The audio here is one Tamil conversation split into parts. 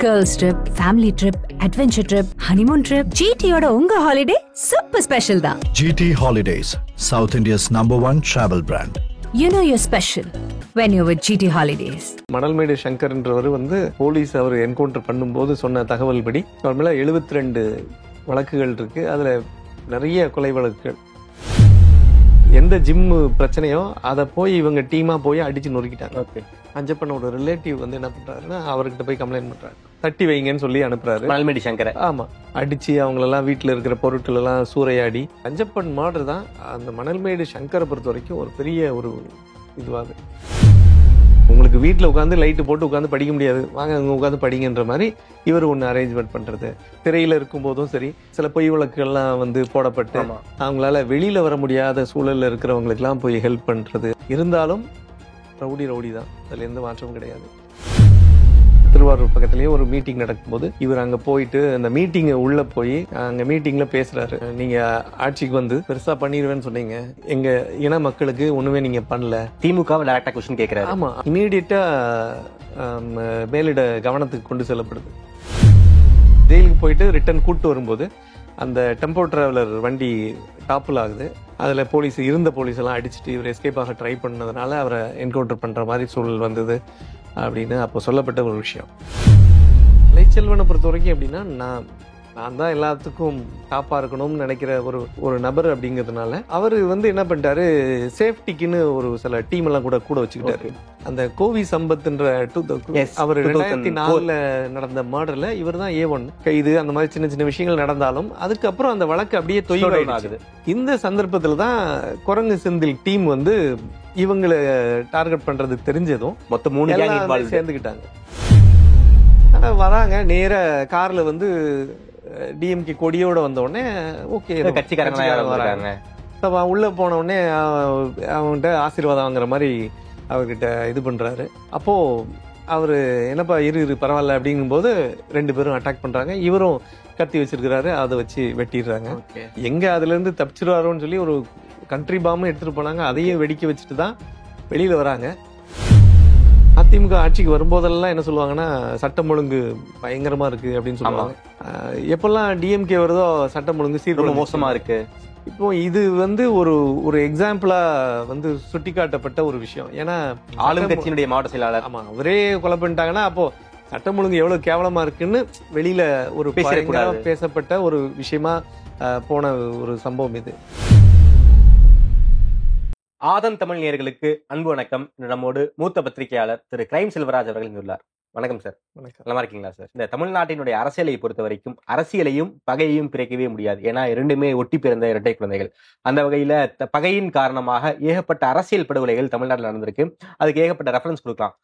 Girls trip, family trip, adventure trip, honeymoon trip, ஜிடியோட உங்க ஹாலிடே சூப்பர் ஸ்பெஷல் தான். GT Holidays, South India's #1 travel brand. You know you're special when you're with GT Holidays. Manalmedu சங்கர்ன்றவர் போலீஸ் அவர் என்கவுண்டர் பண்ணும்போது சொன்ன தகவல் படி நார்மலாக 72 வழக்குகள் இருக்கு. அதுல நிறைய கொலை வழக்குகள். எந்த ஜிம் பிரச்சனையோ அதை போய் இவங்க டீமா போய் அடிச்சு நொறுக்கிட்டாங்க. ஓகே, அஞ்சப்பனோட ரிலேட்டிவ் என்ன பண்றாருன்னா அவர்கிட்ட போய் கம்ப்ளைண்ட் பண்றாரு, தட்டி வைங்கன்னு சொல்லி அனுப்புறாரு மணல்மேடு சங்கரை. ஆமா, அடிச்சு அவங்களெல்லாம் வீட்டுல இருக்கிற பொருட்கள் எல்லாம் சூறையாடி. அஞ்சப்பன் மாடு தான் அந்த மணல்மேடு சங்கரை பொறுத்த வரைக்கும் ஒரு பெரிய ஒரு இதுவாது. உங்களுக்கு வீட்டில் உட்காந்து லைட்டு போட்டு உட்காந்து படிக்க முடியாது, வாங்க அங்கே உட்காந்து படிங்கன்ற மாதிரி இவர் ஒன்று அரேஞ்ச்மெண்ட் பண்ணுறது. திரையில் இருக்கும்போதும் சரி, சில பொய் வழக்குகள்லாம் போடப்பட்டு அவங்களால வெளியில் வர முடியாத சூழலில் இருக்கிறவங்களுக்குலாம் போய் ஹெல்ப் பண்ணுறது. இருந்தாலும் ரவுடி தான், அதில் எந்த மாற்றமும் கிடையாது. திருவாரூர் பக்கத்துலேயே ஒரு மீட்டிங் நடக்கும்போது இவர் அங்கே போயிட்டு அந்த மீட்டிங்கை உள்ள போய் அங்கே மீட்டிங்ல பேசுறாரு. நீங்க ஆட்சிக்கு பெருசா பண்ணிடுவேன்னு சொன்னீங்க, எங்க இன மக்களுக்கு ஒண்ணுமே நீங்க பண்ணல. திமுகவை டைரக்டா क्वेश्चन கேட்கிறாரு. ஆமா, இமீடியட்டா மேலிட கவனத்துக்கு கொண்டு செல்லப்படுது. ஜெயிலுக்கு போயிட்டு ரிட்டர்ன் கூட்டு வரும்போது அந்த டெம்போ டிராவலர் வண்டி டாப்பில் ஆகுது. அதில் இருந்த போலீஸ் எல்லாம் அடிச்சுட்டு இவர் எஸ்கேப் ஆக ட்ரை பண்ணதுனால அவரை என்கவுண்டர் பண்ணுற மாதிரி சூழல் வந்தது அப்படின்னு அப்போ சொல்லப்பட்ட ஒரு விஷயம். கலைச்செல்வனை பொறுத்த வரைக்கும் எப்படின்னா, நான் தான் எல்லாத்துக்கும் டாப்பாக இருக்கணும்னு நினைக்கிற ஒரு நபர் அப்படிங்கிறதுனால அவர் என்ன பண்ணிட்டாரு, சேஃப்டிக்குன்னு ஒரு சில டீம் எல்லாம் கூட வச்சுக்கிட்டாரு. அந்த கோவி சம்பத்ன்ற அவர் 2004 நடந்த மர்டர்ல இவர் தான் A1 கைது. அந்த மாதிரி சின்ன சின்ன விஷயங்கள் நடந்தாலும் அதுக்கப்புறம் அந்த வழக்கு அப்படியே தொய்வாகுது. இந்த சந்தர்ப்பத்துல தான் குரங்கு செந்தில் டீம் இவங்களை டார்கெட் பண்றதுக்கு தெரிஞ்சதும் மொத்தம் 3 சேர்ந்துக்கிட்டாங்க. வராங்க நேர கார்ல டிஎம்கே கொடியோட வந்த உடனே ஓகே கட்சிக்காரங்க உள்ள போன உடனே அவன்கிட்ட ஆசீர்வாதம் வாங்குற மாதிரி அவர்கிட்ட இது பண்றாரு. அப்போ அவரு என்னப்பா இரு பரவாயில்ல அப்படிங்கும்போது 2 பேரும் அட்டாக் பண்றாங்க. இவரும் கத்தி வச்சிருக்கிறாரு, அதை வச்சு வெட்டிடுறாங்க. எங்க அதுல இருந்து தப்பிச்சிருவாரோன்னு சொல்லி ஒரு கண்ட்ரி பாம்பு எடுத்துட்டு போனாங்க, அதையும் வெடிக்க வச்சுட்டு தான் வெளியில வராங்க. அதிமுக ஆட்சிக்கு வரும்போதெல்லாம் என்ன சொல்லுவாங்கன்னா, சட்டம் ஒழுங்கு பயங்கரமா இருக்கு அப்படின்னு சொல்லுவாங்க. எப்பெல்லாம் டிஎம்கே வருதோ சட்டம் ஒழுங்கு சீக்கிரம் மோசமா இருக்கு. இப்போ இது ஒரு எக்ஸாம்பிளா சுட்டி காட்டப்பட்ட ஒரு விஷயம். ஏன்னா ஆளுங்கட்சியினுடைய மாவட்ட செயலாளர் ஆமா அவரே கொலை பண்ணிட்டாங்கன்னா அப்போ சட்டம் ஒழுங்கு எவ்வளவு கேவலமா இருக்குன்னு வெளியில ஒரு பேசப்பட்ட ஒரு விஷயமா போன ஒரு சம்பவம் இது. ஆதன் தமிழ் நேயர்களுக்கு அன்பு வணக்கம். நம்மோடு மூத்த பத்திரிகையாளர் திரு கிரைம் செல்வராஜ் அவர்கள் இங்குள்ளார். வணக்கம் சார். வணக்கம். நல்லா இருக்கீங்களா சார்? இந்த தமிழ்நாட்டினுடைய அரசியலை பொறுத்த வரைக்கும் அரசியலையும் பகையையும் பிரிக்கவே முடியாது. ஏன்னா 2மே ஒட்டி பிறந்த இரட்டை குழந்தைகள். அந்த வகையில பகையின் காரணமாக ஏகப்பட்ட அரசியல் படுகொலைகள் தமிழ்நாட்டில் நடந்திருக்கு. அதுக்கு ஏகப்பட்ட ரெஃபரன்ஸ் கொடுக்கலாம்.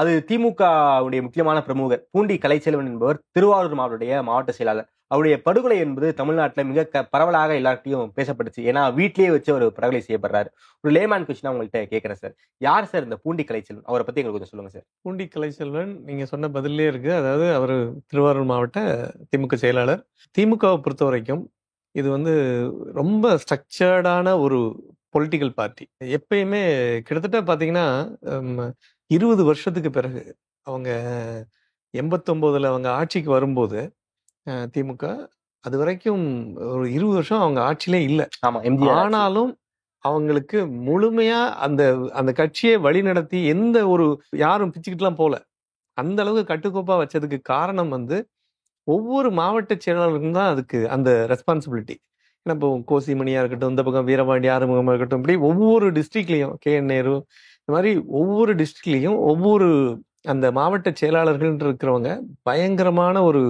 அது திமுகவுடைய முக்கியமான பிரமுகர் பூண்டி கலைச்செல்வன் என்பவர் திருவாரூர் மாவட்ட செயலாளர். அவருடைய படுகொலை என்பது தமிழ்நாட்டில் மிக பரவலாக எல்லார்ட்டையும் பேசப்பட்டுச்சு. ஏன்னா வீட்லேயே வச்சு ஒரு படுகொலை செய்யப்படுறாரு. ஒரு லேமேன் கொஸ்டின் உங்கள்கிட்ட கேட்கிறேன் சார், யார் சார் இந்த பூண்டி கலைச்செல்வன்? அவரை பத்தி எங்களுக்கு கொஞ்சம் சொல்லுங்க சார். பூண்டி கலைச்செல்வன் நீங்க சொன்ன பதிலே இருக்கு. அதாவது அவர் திருவாரூர் மாவட்ட திமுக செயலாளர். திமுகவை பொறுத்த வரைக்கும் இது ரொம்ப ஸ்ட்ரக்சர்டான ஒரு பொலிட்டிக்கல் பார்ட்டி. எப்பயுமே கிட்டத்தட்ட பாத்தீங்கன்னா 20 வருஷத்துக்கு பிறகு அவங்க 89 அவங்க ஆட்சிக்கு வரும்போது திமுக அது வரைக்கும் ஒரு 20 வருஷம் அவங்க ஆட்சியிலே இல்லை. ஆனாலும் அவங்களுக்கு முழுமையா அந்த கட்சியை வழி நடத்தி எந்த ஒரு யாரும் பிச்சுக்கிட்டுலாம் போல, அந்த அளவுக்கு கட்டுக்கோப்பா வச்சதுக்கு காரணம் ஒவ்வொரு மாவட்ட செயலாளருக்கும் தான் அதுக்கு அந்த ரெஸ்பான்சிபிலிட்டி. ஏன்னா இப்போ கோசிமணியா இருக்கட்டும், இந்த பக்கம் வீரபாண்டி ஆறுமுகமா இருக்கட்டும், இப்படி ஒவ்வொரு டிஸ்ட்ரிக்ட்லயும் KN நேரு, இந்த மாதிரி ஒவ்வொரு டிஸ்ட்ரிக்ட்லயும் ஒவ்வொரு அந்த மாவட்ட செயலாளர்கள் இருக்கிறவங்க பயங்கரமான ஒரு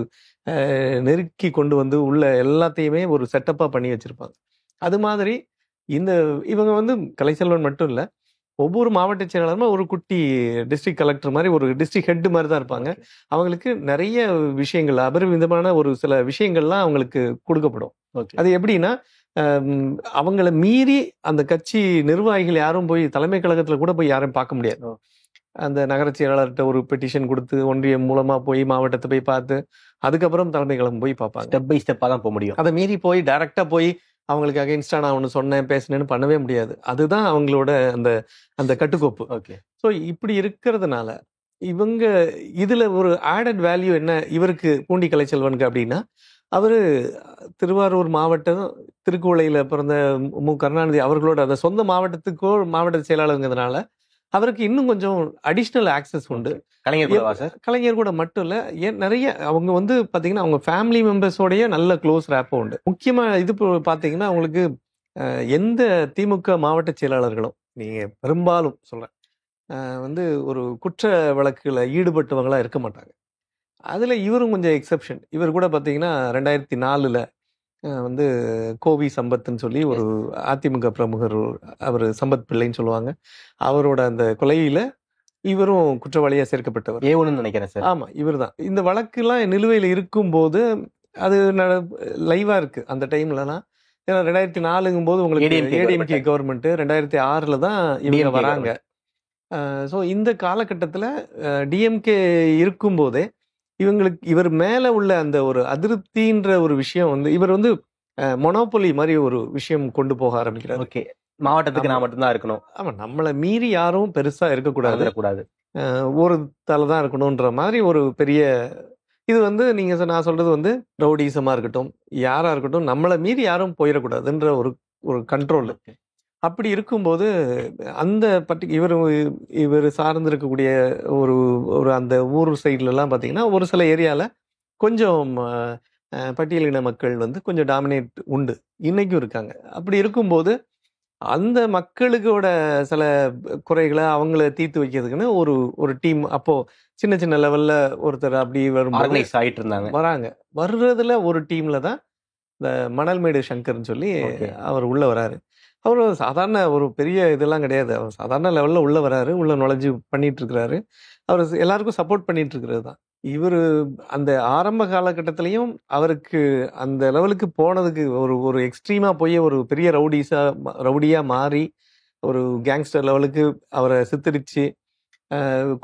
நெருக்கி கொண்டு உள்ள எல்லாத்தையுமே ஒரு செட்டப்பா பண்ணி வச்சிருப்பாங்க. அது மாதிரி இவங்க கலைச்செல்வன் மட்டும் இல்ல, ஒவ்வொரு மாவட்ட செயலாளருமே ஒரு குட்டி டிஸ்ட்ரிக்ட் கலெக்டர் மாதிரி ஒரு டிஸ்ட்ரிக்ட் ஹெட் மாதிரி தான் இருப்பாங்க. அவங்களுக்கு நிறைய விஷயங்கள் அபரிமிதமான ஒரு சில விஷயங்கள்லாம் அவங்களுக்கு கொடுக்கப்படும். அது எப்படின்னா, அவங்கள மீறி அந்த கட்சி நிர்வாகிகள் யாரும் போய் தலைமை கழகத்துல கூட போய் யாரும் பார்க்க முடியாது. அந்த நகர செயலாளர்கிட்ட ஒரு பெட்டிஷன் கொடுத்து ஒன்றியம் மூலமா போய் மாவட்டத்தை போய் பார்த்து அதுக்கப்புறம் தலைமை கழகம் போய் பார்ப்பாங்க. ஸ்டெப் பை ஸ்டெப்பா தான் போக முடியும். அதை மீறி போய் டைரக்டா போய் அவங்களுக்கு அகைன்ஸ்டா நான் ஒன்று சொன்னேன் பேசினேன்னு பண்ணவே முடியாது. அதுதான் அவங்களோட அந்த கட்டுக்கோப்பு. ஓகே. ஸோ இப்படி இருக்கிறதுனால இவங்க இதுல ஒரு ஆடட் வேல்யூ என்ன இவருக்கு பூண்டி கலைச்செல்வனுக்கு அப்படின்னா, அவரு திருவாரூர் மாவட்டம் திருக்குவளையில பிறந்த கருணாநிதி அவர்களோட அந்த சொந்த மாவட்டத்துக்கோ மாவட்ட செயலாளருங்கிறதுனால அவருக்கு இன்னும் கொஞ்சம் அடிஷ்னல் ஆக்சஸ் உண்டு. கலைஞர் கூடவா சார்? கலைஞர் கூட மட்டும் இல்ல, ஏன் நிறைய அவங்க வந்து பாத்தீங்கன்னா அவங்க ஃபேமிலி மெம்பர்ஸோடய நல்ல க்ளோஸ் ரேப்போ உண்டு. முக்கியமா இது பாத்தீங்கன்னா அவங்களுக்கு எந்த திமுக மாவட்ட செயலாளர்களும் நீங்க பெரும்பாலும் சொல்றேன் வந்து ஒரு குற்ற வழக்குல ஈடுபட்டவங்களா இருக்க மாட்டாங்க. அதுல இவரும் கொஞ்சம் எக்ஸெப்ஷன். இவர் கூட பாத்தீங்கன்னா 2004 வந்து கோவி சம்பத்ன்னு சொல்லி ஒரு அதிமுக பிரமுகர், அவர் சம்பத் பிள்ளைன்னு சொல்லுவாங்க, அவரோட அந்த கொலையில இவரும் குற்றவாளியா சேர்க்கப்பட்டவர். ஏவனுன்னு நினைக்கிறேன் சார். ஆமா, இவர் தான். இந்த வழக்குலாம் நிலுவையில் இருக்கும்போது அது லைவா இருக்கு அந்த டைம்லலாம். ஏன்னா 2004 போது உங்களுக்கு ஏடிஎம்கே கவர்மெண்ட், 2006 தான் இவங்க வராங்க. ஸோ இந்த காலகட்டத்தில் டிஎம்கே இருக்கும்போதே இவர் மேல உள்ள அந்த ஒரு அதிருப்தின்ற ஒரு விஷயம் வந்து இவர் வந்து மொனோபொலி மாதிரி ஒரு விஷயம் கொண்டு போக ஆரம்பிக்கிறார். ஓகே, மாவட்டத்துக்கு நான் மட்டும்தான் இருக்கணும். ஆமா, நம்மளை மீறி யாரும் பெருசா இருக்கக்கூடாது, ஒரு தலை தான் இருக்கணும்ன்ற மாதிரி ஒரு பெரிய இது வந்து நான் சொல்றது வந்து ரவுடிசமா இருக்கட்டும், யாரா இருக்கட்டும், நம்மளை மீறி யாரும் போயிடக்கூடாதுன்ற ஒரு கண்ட்ரோல். அப்படி இருக்கும்போது அந்த இவர் சார்ந்து இருக்கக்கூடிய ஒரு அந்த ஊர் சைட்ல எல்லாம் பாத்தீங்கன்னா ஒரு சில ஏரியால கொஞ்சம் பட்டியலின மக்கள் வந்து கொஞ்சம் டாமினேட் உண்டு, இன்னைக்கும் இருக்காங்க. அப்படி இருக்கும்போது அந்த மக்களுக்கோட சில குறைகளை அவங்கள தீர்த்து வைக்கிறதுக்குன்னு ஒரு டீம் அப்போ சின்ன சின்ன லெவல்ல ஒருத்தர் அப்படி ஆயிட்டு இருந்தாங்க. வர்றதுல ஒரு டீம்ல தான் இந்த மணல்மேடு சங்கர்னு சொல்லி அவர் உள்ள வராரு. அவர் சாதாரண ஒரு பெரிய இதெல்லாம் கிடையாது, அவர் சாதாரண லெவல்ல உள்ள வராரு, உள்ள நுழைஞ்சு பண்ணிட்டு இருக்கிறாரு, அவர் எல்லாருக்கும் சப்போர்ட் பண்ணிட்டு இருக்கிறது தான். இவர் அந்த ஆரம்ப காலகட்டத்திலையும் அவருக்கு அந்த லெவலுக்கு போனதுக்கு ஒரு எக்ஸ்ட்ரீமா போய் ஒரு பெரிய ரவுடியா மாறி ஒரு கேங்ஸ்டர் லெவலுக்கு அவரை சித்தரிச்சு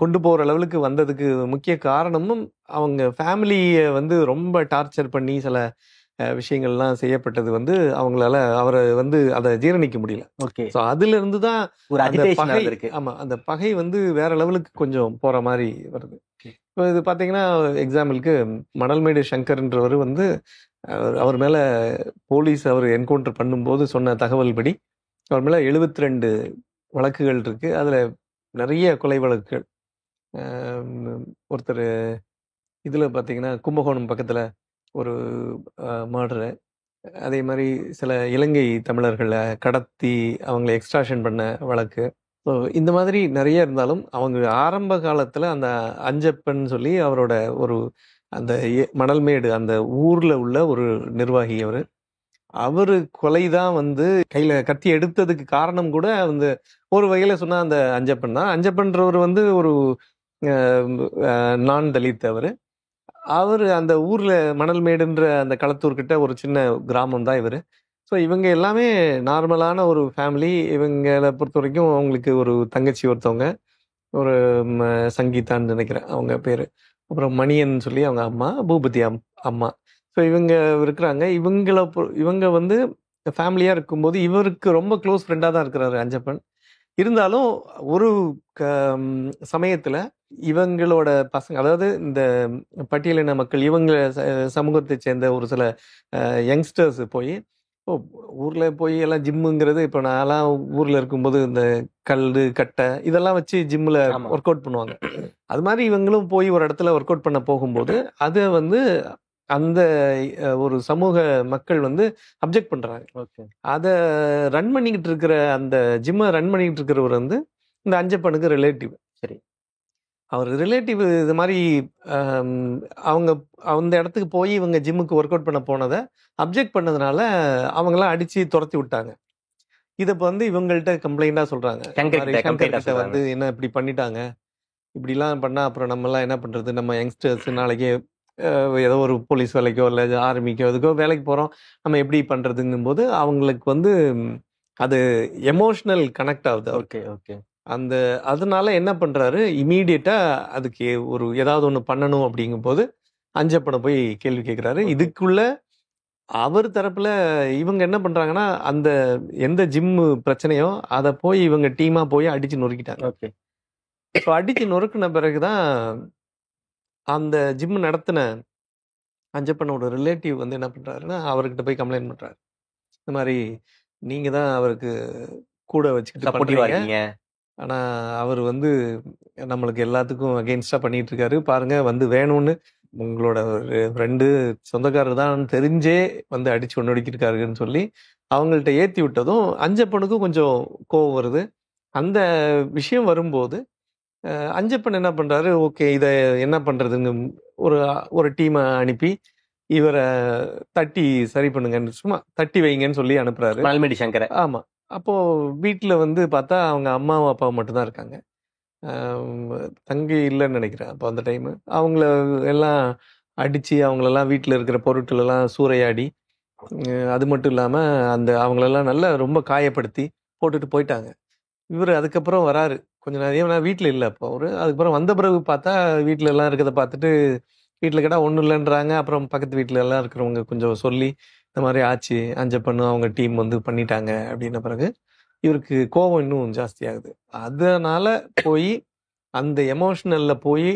கொண்டு போற லெவலுக்கு வந்ததுக்கு முக்கிய காரணமும் அவங்க ஃபேமிலியை வந்து ரொம்ப டார்ச்சர் பண்ணி சில விஷயங்கள்லாம் செய்யப்பட்டது வந்து அவங்களால அவரை வந்து அதை ஜீரணிக்க முடியல. ஓகே, ஸோ அதுல இருந்து தான் ஒரு பகை. ஆமா, அந்த பகை வந்து வேற லெவலுக்கு கொஞ்சம் போற மாதிரி வருது. இப்போ இது பாத்தீங்கன்னா எக்ஸாம்பிளுக்கு மணல்மேடு சங்கர்ன்றவர் வந்து அவர் மேல போலீஸ் அவர் என்கவுண்டர் பண்ணும்போது சொன்ன தகவல் படி அவர் மேல 72 வழக்குகள் இருக்கு. அதுல நிறைய கொலை வழக்குகள். ஒருத்தர் இதுல பாத்தீங்கன்னா கும்பகோணம் பக்கத்துல ஒரு மர்டரு, அதே மாதிரி சில இலங்கை தமிழர்களை கடத்தி அவங்களை எக்ஸ்ட்ராக்ஷன் பண்ண வழக்கு. ஸோ இந்த மாதிரி நிறைய இருந்தாலும் அவங்க ஆரம்ப காலத்தில் அந்த அஞ்சப்பன் சொல்லி அவரோட அந்த மணல்மேடு அந்த ஊரில் உள்ள ஒரு நிர்வாகி அவர் கொலை தான் வந்து கையில் கத்தி எடுத்ததுக்கு காரணம் கூட வந்து ஒரு வகையில் சொன்னால் அந்த அஞ்சப்பன் தான். அஞ்சப்பன்றவர் வந்து ஒரு நான் தலித். அவர் அந்த ஊர்ல மணல்மேடுன்ற அந்த களத்தூர் கிட்ட ஒரு சின்ன கிராமம் தான் இவர். ஸோ இவங்க எல்லாமே நார்மலான ஒரு ஃபேமிலி. இவங்களை பொறுத்த வரைக்கும் அவங்களுக்கு ஒரு தங்கச்சி ஒருத்தவங்க, ஒரு சங்கீதான்னு நினைக்கிறேன் அவங்க பேரு, அப்புறம் மணியன் சொல்லி அவங்க அம்மா, பூபதி அம்மா. ஸோ இவங்க இருக்கிறாங்க. இவங்க வந்து ஃபேமிலியா இருக்கும்போது இவருக்கு ரொம்ப க்ளோஸ் ஃப்ரெண்டா தான் இருக்கிறாரு அஞ்சப்பன். இருந்தாலும் ஒரு சமயத்துல இவங்களோட பசங்க, அதாவது இந்த பட்டியலின மக்கள், இவங்க சமூகத்தை சேர்ந்த ஒரு சில யங்ஸ்டர்ஸ் போய் ஊர்ல போய் எல்லாம் ஜிம்முங்கிறது, இப்ப நான்லாம் ஊர்ல இருக்கும்போது இந்த கல்லு கட்டை இதெல்லாம் வச்சு ஜிம்ல ஒர்க் அவுட் பண்ணுவாங்க. அது மாதிரி இவங்களும் போய் ஒரு இடத்துல ஒர்க் அவுட் பண்ண போகும்போது அதை வந்து அந்த ஒரு சமூக மக்கள் வந்து அப்ஜெக்ட் பண்றாங்க. அதை ரன் பண்ணிக்கிட்டு இருக்கிற அந்த ஜிம்மை ரன் பண்ணிக்கிட்டு இருக்கிறவர் வந்து இந்த அஞ்சப்பனுக்கு ரிலேட்டிவ். சரி, அவர் ரிலேட்டிவ் இது மாதிரி அவங்க அந்த இடத்துக்கு போய் இவங்க ஜிம்முக்கு ஒர்க் அவுட் பண்ண போனதை அப்ஜெக்ட் பண்ணதுனால அவங்களாம் அடிச்சு துரத்தி விட்டாங்க. இதை இப்போ வந்து இவங்கள்ட்ட கம்ப்ளைண்டா சொல்றாங்க, வந்து என்ன இப்படி பண்ணிட்டாங்க, இப்படிலாம் பண்ணா அப்புறம் நம்மலாம் என்ன பண்றது, நம்ம யங்ஸ்டர்ஸ் நாளைக்கு ஏதோ ஒரு போலீஸ் வேலைக்கோ இல்லை ஆர்மிக்கோ இதுக்கோ வேலைக்கு போகிறோம், நம்ம எப்படி பண்ணுறதுங்கும் போது அவங்களுக்கு வந்து அது எமோஷ்னல் கனெக்ட் ஆகுது. Okay okay. அதனால என்ன பண்ணுறாரு, இமீடியட்டாக அதுக்கு ஏதாவது ஒன்று பண்ணணும் அப்படிங்கும்போது அஞ்சப்பனை போய் கேள்வி கேட்குறாரு. இதுக்குள்ள அவர் தரப்புல இவங்க என்ன பண்ணுறாங்கன்னா, அந்த எந்த ஜிம் பிரச்சனையோ அதை போய் இவங்க டீமாக போய் அடித்து நொறுக்கிட்டாங்க. ஓகே. ஸோ அடிச்சு நொறுக்குன பிறகுதான் அந்த ஜிம் நடத்தின அஞ்சப்பனோட ரிலேட்டிவ் வந்து என்ன பண்றாருன்னா அவர்கிட்ட போய் கம்ப்ளைண்ட் பண்றாரு. இந்த மாதிரி நீங்க தான் அவருக்கு கூட வச்சுக்கிட்டு சப்போர்ட்டிவா பண்றீங்க, இருக்கீங்க. ஆனா அவர் வந்து நம்மளுக்கு எல்லாத்துக்கும் அகெயின்ஸ்டா பண்ணிட்டு இருக்காரு பாருங்க, வந்து வேணும்னு உங்களோட ஒரு ஃப்ரெண்டு சொந்தக்காரர் தான் தெரிஞ்சே வந்து அடிச்சு ஒன்னொடுக்கிருக்காருன்னு சொல்லி அவங்கள்ட்ட ஏத்தி விட்டதும் அஞ்சப்பனுக்கும் கொஞ்சம் கோவம் வருது. அந்த விஷயம் வரும்போது அஞ்சப்பன் என்ன பண்றாரு, ஓகே இத என்ன பண்றதுன்னு ஒரு ஒரு டீமை அனுப்பி இவரை தட்டி சரி பண்ணுங்கன்னு, சும்மா தட்டி வைங்கன்னு சொல்லி அனுப்புறாரு. மணல்மேடு சங்கரை. ஆமா. அப்போ வீட்டுல வந்து பார்த்தா அவங்க அம்மாவும் அப்பாவும் மட்டும்தான் இருக்காங்க. தங்கை இல்லைன்னு நினைக்கிறேன் அப்போ அந்த டைம். அவங்கள எல்லாம் அடிச்சு அவங்களெல்லாம் வீட்டில் இருக்கிற பொருட்கள் எல்லாம் சூறையாடி, அது மட்டும் இல்லாம அந்த அவங்களெல்லாம் நல்லா ரொம்ப காயப்படுத்தி போட்டுட்டு போயிட்டாங்க. இவர் அதுக்கப்புறம் வராரு கொஞ்ச நேரம். நான் வீட்டில் இல்லை அப்போ அவரு. அதுக்கப்புறம் வந்த பிறகு பார்த்தா வீட்டில் எல்லாம் இருக்கிறத பார்த்துட்டு வீட்டில் கேட்டால் ஒன்றும் இல்லைன்றாங்க. அப்புறம் பக்கத்து வீட்டில் எல்லாம் இருக்கிறவங்க கொஞ்சம் சொல்லி இந்த மாதிரி ஆச்சு, அஞ்சப்பண்ணு அவங்க டீம் வந்து பண்ணிட்டாங்க அப்படின்ன பிறகு இவருக்கு கோபம் இன்னும் ஜாஸ்தி ஆகுது. அதனால போய் அந்த எமோஷனல்ல போய்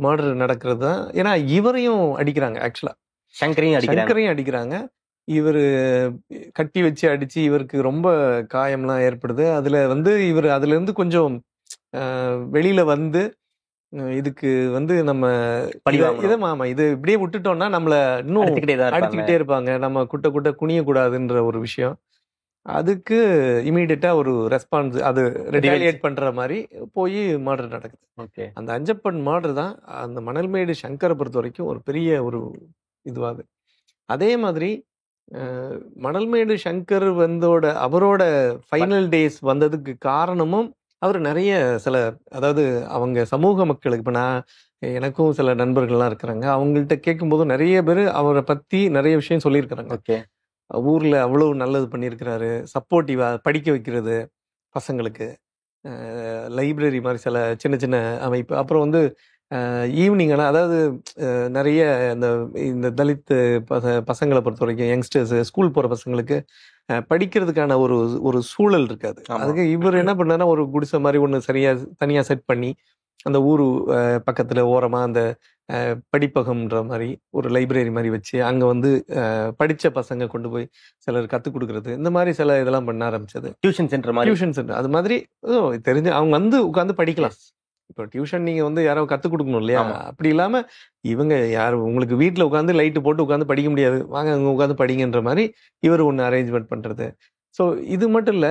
மர்டர் நடக்கிறது தான். ஏன்னா இவரையும் அடிக்கிறாங்க, ஆக்சுவலா சங்கரையும் அடிக்கிறாங்க. இவரு கட்டி வச்சு அடிச்சு இவருக்கு ரொம்ப காயம்லாம் ஏற்படுது. அதுல வந்து இவர் அதுல இருந்து கொஞ்சம் வெளியில வந்து இதுக்கு வந்து நம்ம ஆமா இது இப்படியே விட்டுட்டோம்னா நம்மள இன்னும் அடிச்சுக்கிட்டே இருப்பாங்க, நம்ம குட்ட குனிய கூடாதுன்ற ஒரு விஷயம். அதுக்கு இமீடியட்டா ஒரு ரெஸ்பான்ஸ், அது ரெடியேட் பண்ற மாதிரி போய் மர்டர் நடக்குது. அந்த அஞ்சப்பன் மர்டர் தான் அந்த மணல்மேடு சங்கரை பொறுத்த வரைக்கும் ஒரு பெரிய ஒரு இதுவாது. அதே மாதிரி மணல்மேடு சங்கர் அவரோட ஃபைனல் டேஸ் வந்ததுக்கு காரணமும் அவர் நிறைய சில, அதாவது அவங்க சமூக மக்களுக்கு, இப்போ எனக்கும் சில நண்பர்கள்லாம் இருக்கிறாங்க, அவங்கள்ட்ட கேட்கும்போது நிறைய பேர் அவரை பத்தி நிறைய விஷயம் சொல்லியிருக்கிறாங்க. ஊர்ல அவ்வளவு நல்லது பண்ணியிருக்கிறாரு, சப்போர்ட்டிவா படிக்க வைக்கிறது பசங்களுக்கு, லைப்ரரி மாதிரி சில சின்ன சின்ன அமைப்பு. அப்புறம் வந்து ஈவினிங் ஆனால், அதாவது நிறைய இந்த தலித் பசங்களை பொறுத்த வரைக்கும் யங்ஸ்டர்ஸ் ஸ்கூல் போகிற பசங்களுக்கு படிக்கிறதுக்கான ஒரு சூழல் இருக்காது. அதுக்கு இவர் என்ன பண்ணாருன்னா ஒரு குடிசை மாதிரி ஒன்று தனியாக செட் பண்ணி அந்த ஊர் பக்கத்தில் ஓரமாக அந்த படிப்பகம்ன்ற மாதிரி ஒரு லைப்ரரி மாதிரி வச்சு அங்கே வந்து படித்த பசங்க கொண்டு போய் சிலர் கற்றுக் கொடுக்குறது, இந்த மாதிரி சில இதெல்லாம் பண்ண ஆரம்பிச்சது. டியூஷன் சென்டர் அது மாதிரி தெரிஞ்சு அவங்க வந்து உட்காந்து படிக்கலாம். இப்போ டியூஷன் நீங்க வந்து யாரோ கத்துக் கொடுக்கணும் இல்லையா? அப்படி இல்லாம இவங்க யாரும் உங்களுக்கு வீட்டுல உட்காந்து லைட்டு போட்டு உட்காந்து படிக்க முடியாது, வாங்க அங்க உட்காந்து படிங்கன்ற மாதிரி இவர் ஒன்று அரேஞ்ச்மெண்ட் பண்றது. ஸோ இது மட்டும் இல்ல,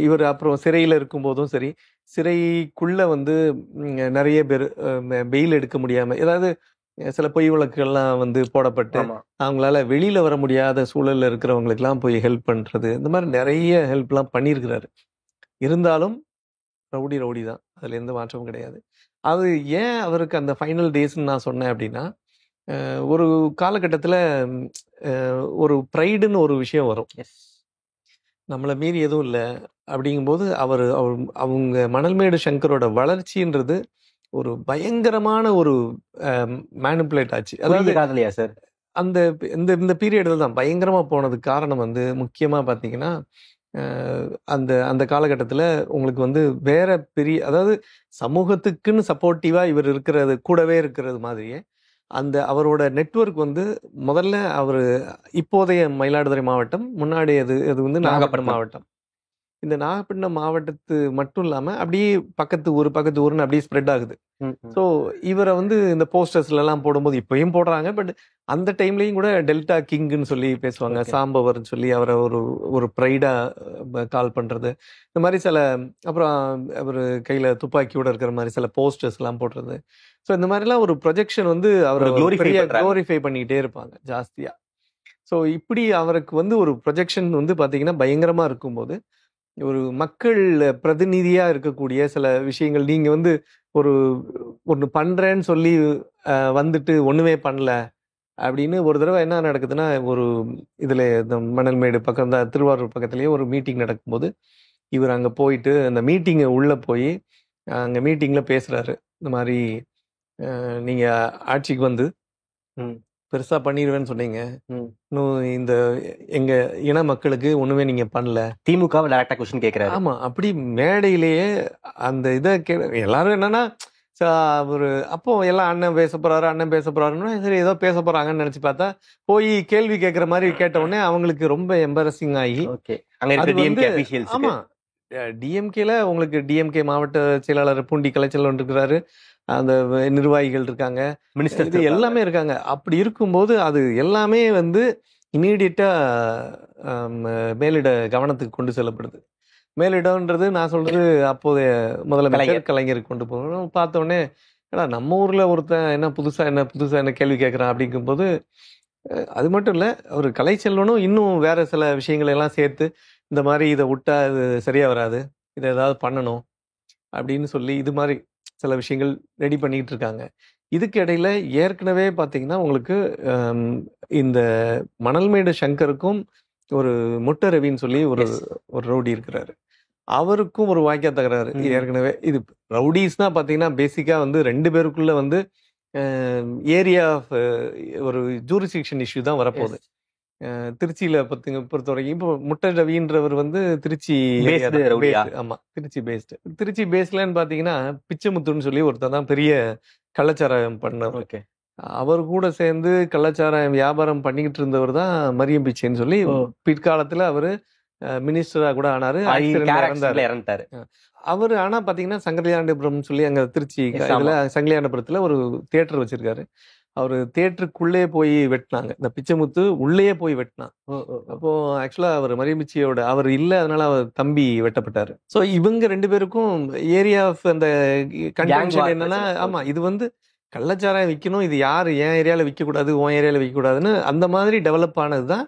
இவர் அப்புறம் சிறையில இருக்கும் போதும் சரி, சிறைக்குள்ள வந்து நிறைய பேர் பெயில் எடுக்க முடியாம, ஏதாவது சில பொய் வழக்குகள்லாம் வந்து போடப்பட்டு அவங்களால வெளியில வர முடியாத சூழல்ல இருக்கிறவங்களுக்கு எல்லாம் போய் ஹெல்ப் பண்றது, இந்த மாதிரி நிறைய ஹெல்ப் எல்லாம் பண்ணியிருக்கிறாரு. இருந்தாலும் ரவுடி தான், அதுல எந்த மாற்றமும் கிடையாது. அது ஏன் அவருக்கு அந்த ஃபைனல் டேஸ்ன்னு நான் சொன்னேன் அப்படின்னா, ஒரு காலகட்டத்தில் ஒரு ப்ரைடுன்னு ஒரு விஷயம் வரும். நம்மளை மீறி எதுவும் இல்லை அப்படிங்கும்போது அவங்க மணல்மேடு சங்கரோட வளர்ச்சின்றது ஒரு பயங்கரமான ஒரு மேனிப்புலேட் ஆச்சு. அதாவது காதலியா சார் அந்த இந்த பீரியட்ல தான் பயங்கரமா போனதுக்கு காரணம் வந்து முக்கியமா பாத்தீங்கன்னா, அந்த அந்த காலகட்டத்தில் உங்களுக்கு வந்து வேற பெரிய, அதாவது சமூகத்துக்குன்னு சப்போர்ட்டிவா இவர் இருக்கிறது, கூடவே இருக்கிறது மாதிரியே அந்த அவரோட நெட்வொர்க் வந்து முதல்ல அவர் இப்போதைய மயிலாடுதுறை மாவட்டம், முன்னாடி அது வந்து நாகப்பட்டினம் மாவட்டம். இந்த நாகப்பட்டினம் மாவட்டத்து மட்டும் இல்லாம அப்படியே பக்கத்து ஊர்னு அப்படியே ஸ்ப்ரெட் ஆகுது. ஸோ இவரை வந்து இந்த போஸ்டர்ஸ்ல எல்லாம் போடும்போது இப்பயும் போடுறாங்க, பட் அந்த டைம்லயும் கூட டெல்டா கிங்னு சொல்லி பேசுவாங்க, சாம்பவர்னு சொல்லி அவரை ஒரு ப்ரைடா கால் பண்றது, இந்த மாதிரி சில. அப்புறம் அவர் கையில துப்பாக்கியோட இருக்கிற மாதிரி சில போஸ்டர்ஸ் எல்லாம் போடுறது. ஸோ இந்த மாதிரிலாம் ஒரு ப்ரொஜெக்ஷன் வந்து அவரை குளோரிஃபை பண்ணிக்கிட்டே இருப்பாங்க ஜாஸ்தியா. ஸோ இப்படி அவருக்கு வந்து ஒரு ப்ரொஜெக்ஷன் வந்து பாத்தீங்கன்னா பயங்கரமா இருக்கும்போது, ஒரு மக்கள் பிரதிநிதியா இருக்கக்கூடிய சில விஷயங்கள், நீங்க வந்து ஒன்று பண்றேன்னு சொல்லி வந்துட்டு ஒண்ணுமே பண்ணல அப்படின்னு ஒரு தடவை என்ன நடக்குதுன்னா, இதுல இந்த மணல்மேடு பக்கம் தான் திருவாரூர் பக்கத்துலயே ஒரு மீட்டிங் நடக்கும்போது இவர் அங்க போயிட்டு அந்த மீட்டிங்கை உள்ள போய் அங்க மீட்டிங்ல பேசுறாரு. இந்த மாதிரி நீங்க ஆட்சிக்கு வந்து பெருசா பண்ணிடுவேன்னு சொன்னீங்க. ம். இன்னும் இந்த எங்க இன மக்களுக்கு ஒண்ணுமே நீங்க பண்ணல. திமுகவை டைரக்டா கொஸ்டின் கேட்கிறாரு. ஆமா, அப்படி மேடையிலேயே அந்த இதை எல்லாரும் என்னன்னா ஒரு அப்போ எல்லாம் அண்ணன் பேச போறாரு அண்ணன் பேச போறாருன்னா சரி ஏதோ பேச போறாங்கன்னு நினைச்சு பார்த்தா போய் கேள்வி கேட்கற மாதிரி கேட்ட உடனே அவங்களுக்கு ரொம்ப எம்பரசிங் ஆகி ஓகே, அங்க அது இருக்க வந்து டிஎம்கே அபிஷியல்ஸ். ஆமா டிஎம்கேல உங்களுக்கு டிஎம்கே மாவட்ட செயலாளர் பூண்டி கலைச்செல்வன் இருக்கிறாரு, அந்த நிர்வாகிகள் இருக்காங்க, மினிஸ்டர் இது எல்லாமே இருக்காங்க. அப்படி இருக்கும்போது அது எல்லாமே வந்து இமீடியட்டா மேலிட கவனத்துக்கு கொண்டு செல்லப்படுது. மேலிடம்ன்றது நான் சொல்றது அப்போதைய முதலமைச்சர் கலைஞருக்கு கொண்டு போகணும். பார்த்த உடனே ஏடா நம்ம ஊர்ல ஒருத்தன் என்ன புதுசா என்ன கேள்வி கேட்கறான் அப்படிங்கும்போது அது மட்டும் இல்ல, அவர் கலைச்செல்வனும் இன்னும் வேற சில விஷயங்களை எல்லாம் சேர்த்து இந்த மாதிரி இதை விட்டா இது சரியா வராது, இதை ஏதாவது பண்ணணும் அப்படின்னு சொல்லி இது மாதிரி சில விஷயங்கள் ரெடி பண்ணிட்டு இருக்காங்க. இதுக்கு இடையில ஏற்கனவே பாத்தீங்கன்னா உங்களுக்கு இந்த மணல்மேடு சங்கருக்கும் ஒரு முட்டை ரவின்னு சொல்லி ஒரு ரவுடி இருக்கிறாரு, அவருக்கும் ஒரு வாய்க்கா தகராறு ஏற்கனவே. இது ரவுடிஸ்னா பாத்தீங்கன்னா பேசிக்கா வந்து 2 பேருக்குள்ள வந்து ஏரியா ஆஃப் ஒரு ஜூரிஸ்டிக்ஷன் இஷ்யூ தான் வரப்போகுது. திருச்சியில பொறுத்த வரைக்கும் இப்போ முட்டை ரவின்றவர் வந்து திருச்சி, ஆமா திருச்சி பேஸ்டு. திருச்சி பேஸ்லன்னு பாத்தீங்கன்னா பிச்சைமுத்துன்னு சொல்லி ஒருத்தர் தான் பெரிய கள்ளச்சாராயம் பண்ணவர். அவர் கூட சேர்ந்து கள்ளச்சாராயம் வியாபாரம் பண்ணிக்கிட்டு இருந்தவர் தான் மரியம் பிச்சைன்னு சொல்லி பிற்காலத்துல அவரு மினிஸ்டரா கூட ஆனாரு, இறந்தாரு. அவரு ஆனா பாத்தீங்கன்னா சங்கலியாண்டபுரம் சொல்லி அங்க திருச்சி சங்கலியாண்டபுரத்துல ஒரு தியேட்டர் வச்சிருக்காரு. அவரு தியேட்டருக்குள்ளே போய் வெட்டினாங்க, இந்த பிச்சைமுத்து உள்ளேயே போய் வெட்டினான். அப்போ ஆக்சுவலா அவர் மரியம்பிச்சியோட அவர் இல்ல, அதனால அவர் தம்பி வெட்டப்பட்டாரு. சோ இவங்க 2 பேருக்கும் ஏரியா ஆஃப் அந்த கன்டென்ஷன் என்னன்னா, ஆமா இது வந்து கள்ளச்சாராயம் விற்கணும், இது யாரு என் ஏரியால விற்க கூடாது உன் ஏரியால விற்க கூடாதுன்னு அந்த மாதிரி டெவலப் ஆனதுதான்.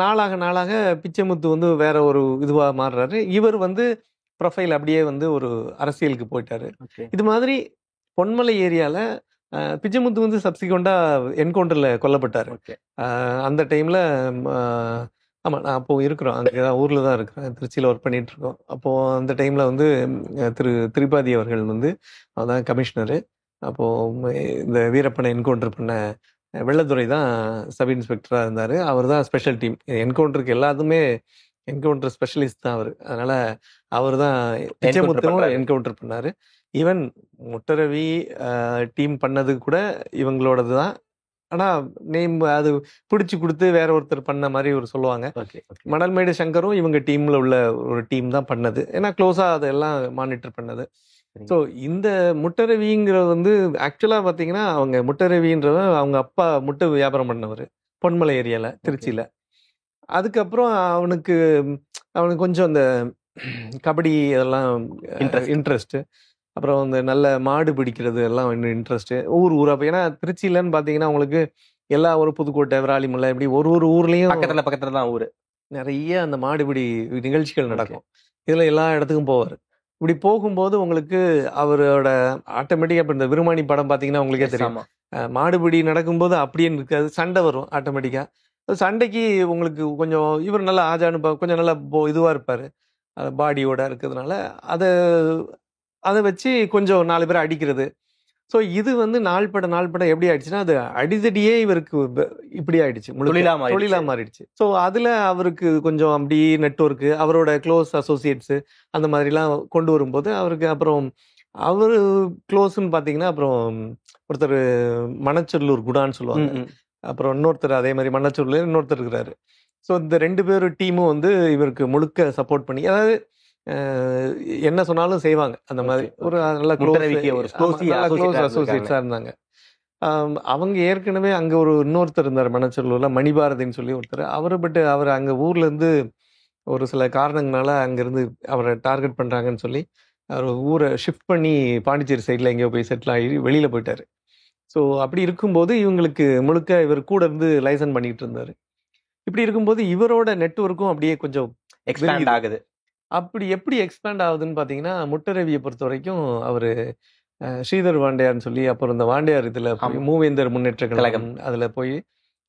நாளாக பிச்சைமுத்து வந்து வேற ஒரு இதுவா மாறுறாரு. இவர் வந்து ப்ரொஃபைல் அப்படியே வந்து ஒரு அரசியலுக்கு போயிட்டாரு. இது மாதிரி பொன்மலை ஏரியால பிச்சைமுத்து வந்து சப்சிக்வெண்டா என்கவுண்டர்ல கொல்லப்பட்டாரு. அந்த டைம்ல ஆமா நான் அப்போ இருக்கிறோம், அங்கே ஊர்ல தான் இருக்கிறேன், திருச்சியில ஒர்க் பண்ணிட்டு இருக்கோம். அப்போ அந்த டைம்ல வந்து திரிபாதி அவர்கள் வந்து அதான் கமிஷனரு. அப்போ இந்த வீரப்பனை என்கவுண்டர் பண்ண வெள்ளத்துறை தான் சப் இன்ஸ்பெக்டரா இருந்தாரு. அவர் தான் ஸ்பெஷல் டீம் என்கவுண்டருக்கு எல்லாத்துமே என்கவுண்டர் ஸ்பெஷலிஸ்ட் தான் அவர். அதனால அவர் தான் பிச்சைமுத்துவும் என்கவுண்டர் பண்ணாரு. ஈவன் முட்டரவி டீம் பண்ணது கூட இவங்களோடது தான். ஆனா நேம் அது பிடிச்சு கொடுத்து வேற ஒருத்தர் பண்ண மாதிரி ஒரு சொல்லுவாங்க. மணல்மேடு சங்கரும் இவங்க டீம்ல உள்ள ஒரு டீம் தான் பண்ணது, ஏன்னா க்ளோஸா அதெல்லாம் மானிட்டர் பண்ணது. ஸோ இந்த முட்டரவிங்கிற வந்து ஆக்சுவலா பாத்தீங்கன்னா அவங்க முட்டரவின்றவன் அவங்க அப்பா முட்டை வியாபாரம் பண்ணவர் பொன்மலை ஏரியால திருச்சியில. அதுக்கப்புறம் அவனுக்கு கொஞ்சம் அந்த கபடி அதெல்லாம் இன்ட்ரெஸ்ட், அப்புறம் இந்த நல்ல மாடு பிடிக்கிறது எல்லாம் இன்னும் இன்ட்ரெஸ்ட். ஊரா ஏன்னா திருச்சியிலன்னு பாத்தீங்கன்னா உங்களுக்கு எல்லா ஒரு புதுக்கோட்டை விராலிமலை இப்படி ஒரு ஊர்லயும் பக்கத்துல தான் ஊரு நிறைய அந்த மாடுபிடி நிகழ்ச்சிகள் நடக்கும். இதுல எல்லா இடத்துக்கும் போவார். இப்படி போகும்போது உங்களுக்கு அவரோட ஆட்டோமேட்டிக்கா இப்ப இந்த விருமானி படம் பாத்தீங்கன்னா உங்களுக்கே தெரியும், மாடுபிடி நடக்கும்போது அப்படியே இருக்காது, சண்டை வரும் ஆட்டோமேட்டிக்கா. சண்டைக்கு உங்களுக்கு கொஞ்சம் இவர் நல்லா ஆஜானு கொஞ்சம் நல்லா இதுவா இருப்பாரு, பாடியோட இருக்கிறதுனால அதை வச்சு கொஞ்சம் 4 பேரை அடிக்கிறது. ஸோ இது வந்து நாள்பட எப்படி ஆயிடுச்சுன்னா அது அடிதடியே இவருக்கு இப்படி ஆயிடுச்சு, தொழிலா மாறிடுச்சு. ஸோ அதுல அவருக்கு கொஞ்சம் அப்படி நெட்வொர்க்கு அவரோட க்ளோஸ் அசோசியேட்ஸ் அந்த மாதிரிலாம் கொண்டு வரும்போது அவருக்கு அப்புறம் அவரு க்ளோஸ்ன்னு பாத்தீங்கன்னா அப்புறம் ஒருத்தர் மணச்சொல்லூர் குடான்னு சொல்லுவாங்க, அப்புறம் இன்னொருத்தர் அதே மாதிரி மணச்சொல்லூர் இன்னொருத்தர் இருக்கிறாரு. ஸோ இந்த 2 பேரும் டீமும் வந்து இவருக்கு முழுக்க சப்போர்ட் பண்ணி, அதாவது என்ன சொன்னாலும் செய்வாங்க. அந்த மாதிரி ஒரு நல்ல க்ளோஸ் அசோசியேட்ஸா இருந்தாங்க. அவங்க ஏற்கனவே அங்க இன்னொருத்தர் இருந்தார் மணச்சொல்லூர்ல, மணிபாரதின்னு சொல்லி ஒருத்தர். அவர் அங்க ஊர்ல இருந்து ஒரு சில காரணங்களால அங்கிருந்து அவரை டார்கெட் பண்றாங்கன்னு சொல்லி அவர் ஊரை ஷிஃப்ட் பண்ணி பாண்டிச்சேரி சைட்ல எங்கேயோ போய் செட்டில் ஆகி வெளியில போயிட்டாரு. ஸோ அப்படி இருக்கும்போது இவங்களுக்கு முழுக்க இவர் கூட இருந்து லைசன் பண்ணிட்டு இருந்தாரு. இப்படி இருக்கும்போது இவரோட நெட்வொர்க்கும் அப்படியே கொஞ்சம் எக்ஸ்பேண்ட் ஆகுது. அப்படி எப்படி எக்ஸ்பேண்ட் ஆகுதுன்னு பாத்தீங்கன்னா முட்டரவியை பொறுத்த வரைக்கும் அவரு ஸ்ரீதர் வாண்டையார்னு சொல்லி அப்புறம் இந்த வாண்டையார் இதுல மூவேந்தர் முன்னேற்ற கழகம் அதுல போய்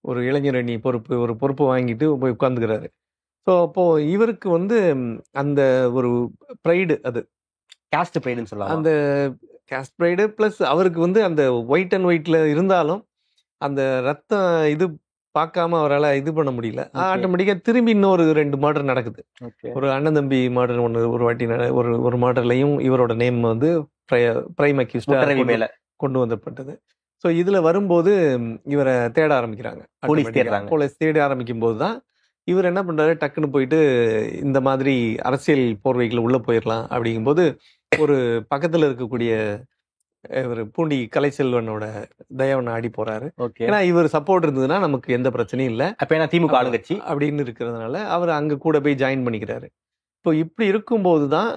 ஒரு இளைஞர் அணி ஒரு பொறுப்பு வாங்கிட்டு போய் உட்கார்ந்துக்கிறாரு. ஸோ அப்போ இவருக்கு வந்து அந்த ஒரு ப்ரைடு, அது காஸ்ட் ப்ரைடுன்னு சொல்லலாம், அந்த காஸ்ட் ப்ரைடு பிளஸ் அவருக்கு வந்து அந்த ஒயிட் அண்ட் ஒயிட்ல இருந்தாலும் அந்த ரத்தம் இது பார்க்காம அவரால் இது பண்ண முடியல. Okay. ஆட்டோமேட்டிக்காக திரும்பி இன்னொரு 2 மர்டர் நடக்குது. ஓகே ஒரு அண்ணன் தம்பி மர்டர் ஒன்று ஒரு வாட்டி ஒரு மர்டர்லையும் இவரோட நேம் வந்து பிரைம் அக்யூஸ்டா முட்டரவி மேல கொண்டு வந்தப்பட்டது. ஸோ இதுல வரும்போது இவரை தேட ஆரம்பிக்கிறாங்க. போலீஸ் automatic-ஆ. தேடுறாங்க. போலீஸ் தேட ஆரம்பிக்கும் போது தான் இவர் என்ன பண்றாரு, டக்குன்னு போயிட்டு இந்த மாதிரி அரசியல் போர்வைக்குள்ள உள்ள போயிடலாம் அப்படிங்கும்போது ஒரு பக்கத்துல இருக்கக்கூடிய இவர் பூண்டி கலைச்செல்வனோட தயவை நாடி போறாரு. ஓகே ஏன்னா இவர் சப்போர்ட் இருந்ததுன்னா நமக்கு எந்த பிரச்சனையும் இல்லை அப்ப ஏன்னா திமுக ஆளுங்கட்சி அப்படின்னு இருக்கிறதுனால அவர் அங்க கூட போய் ஜாயின் பண்ணிக்கிறாரு. இப்போ இப்படி இருக்கும்போது தான்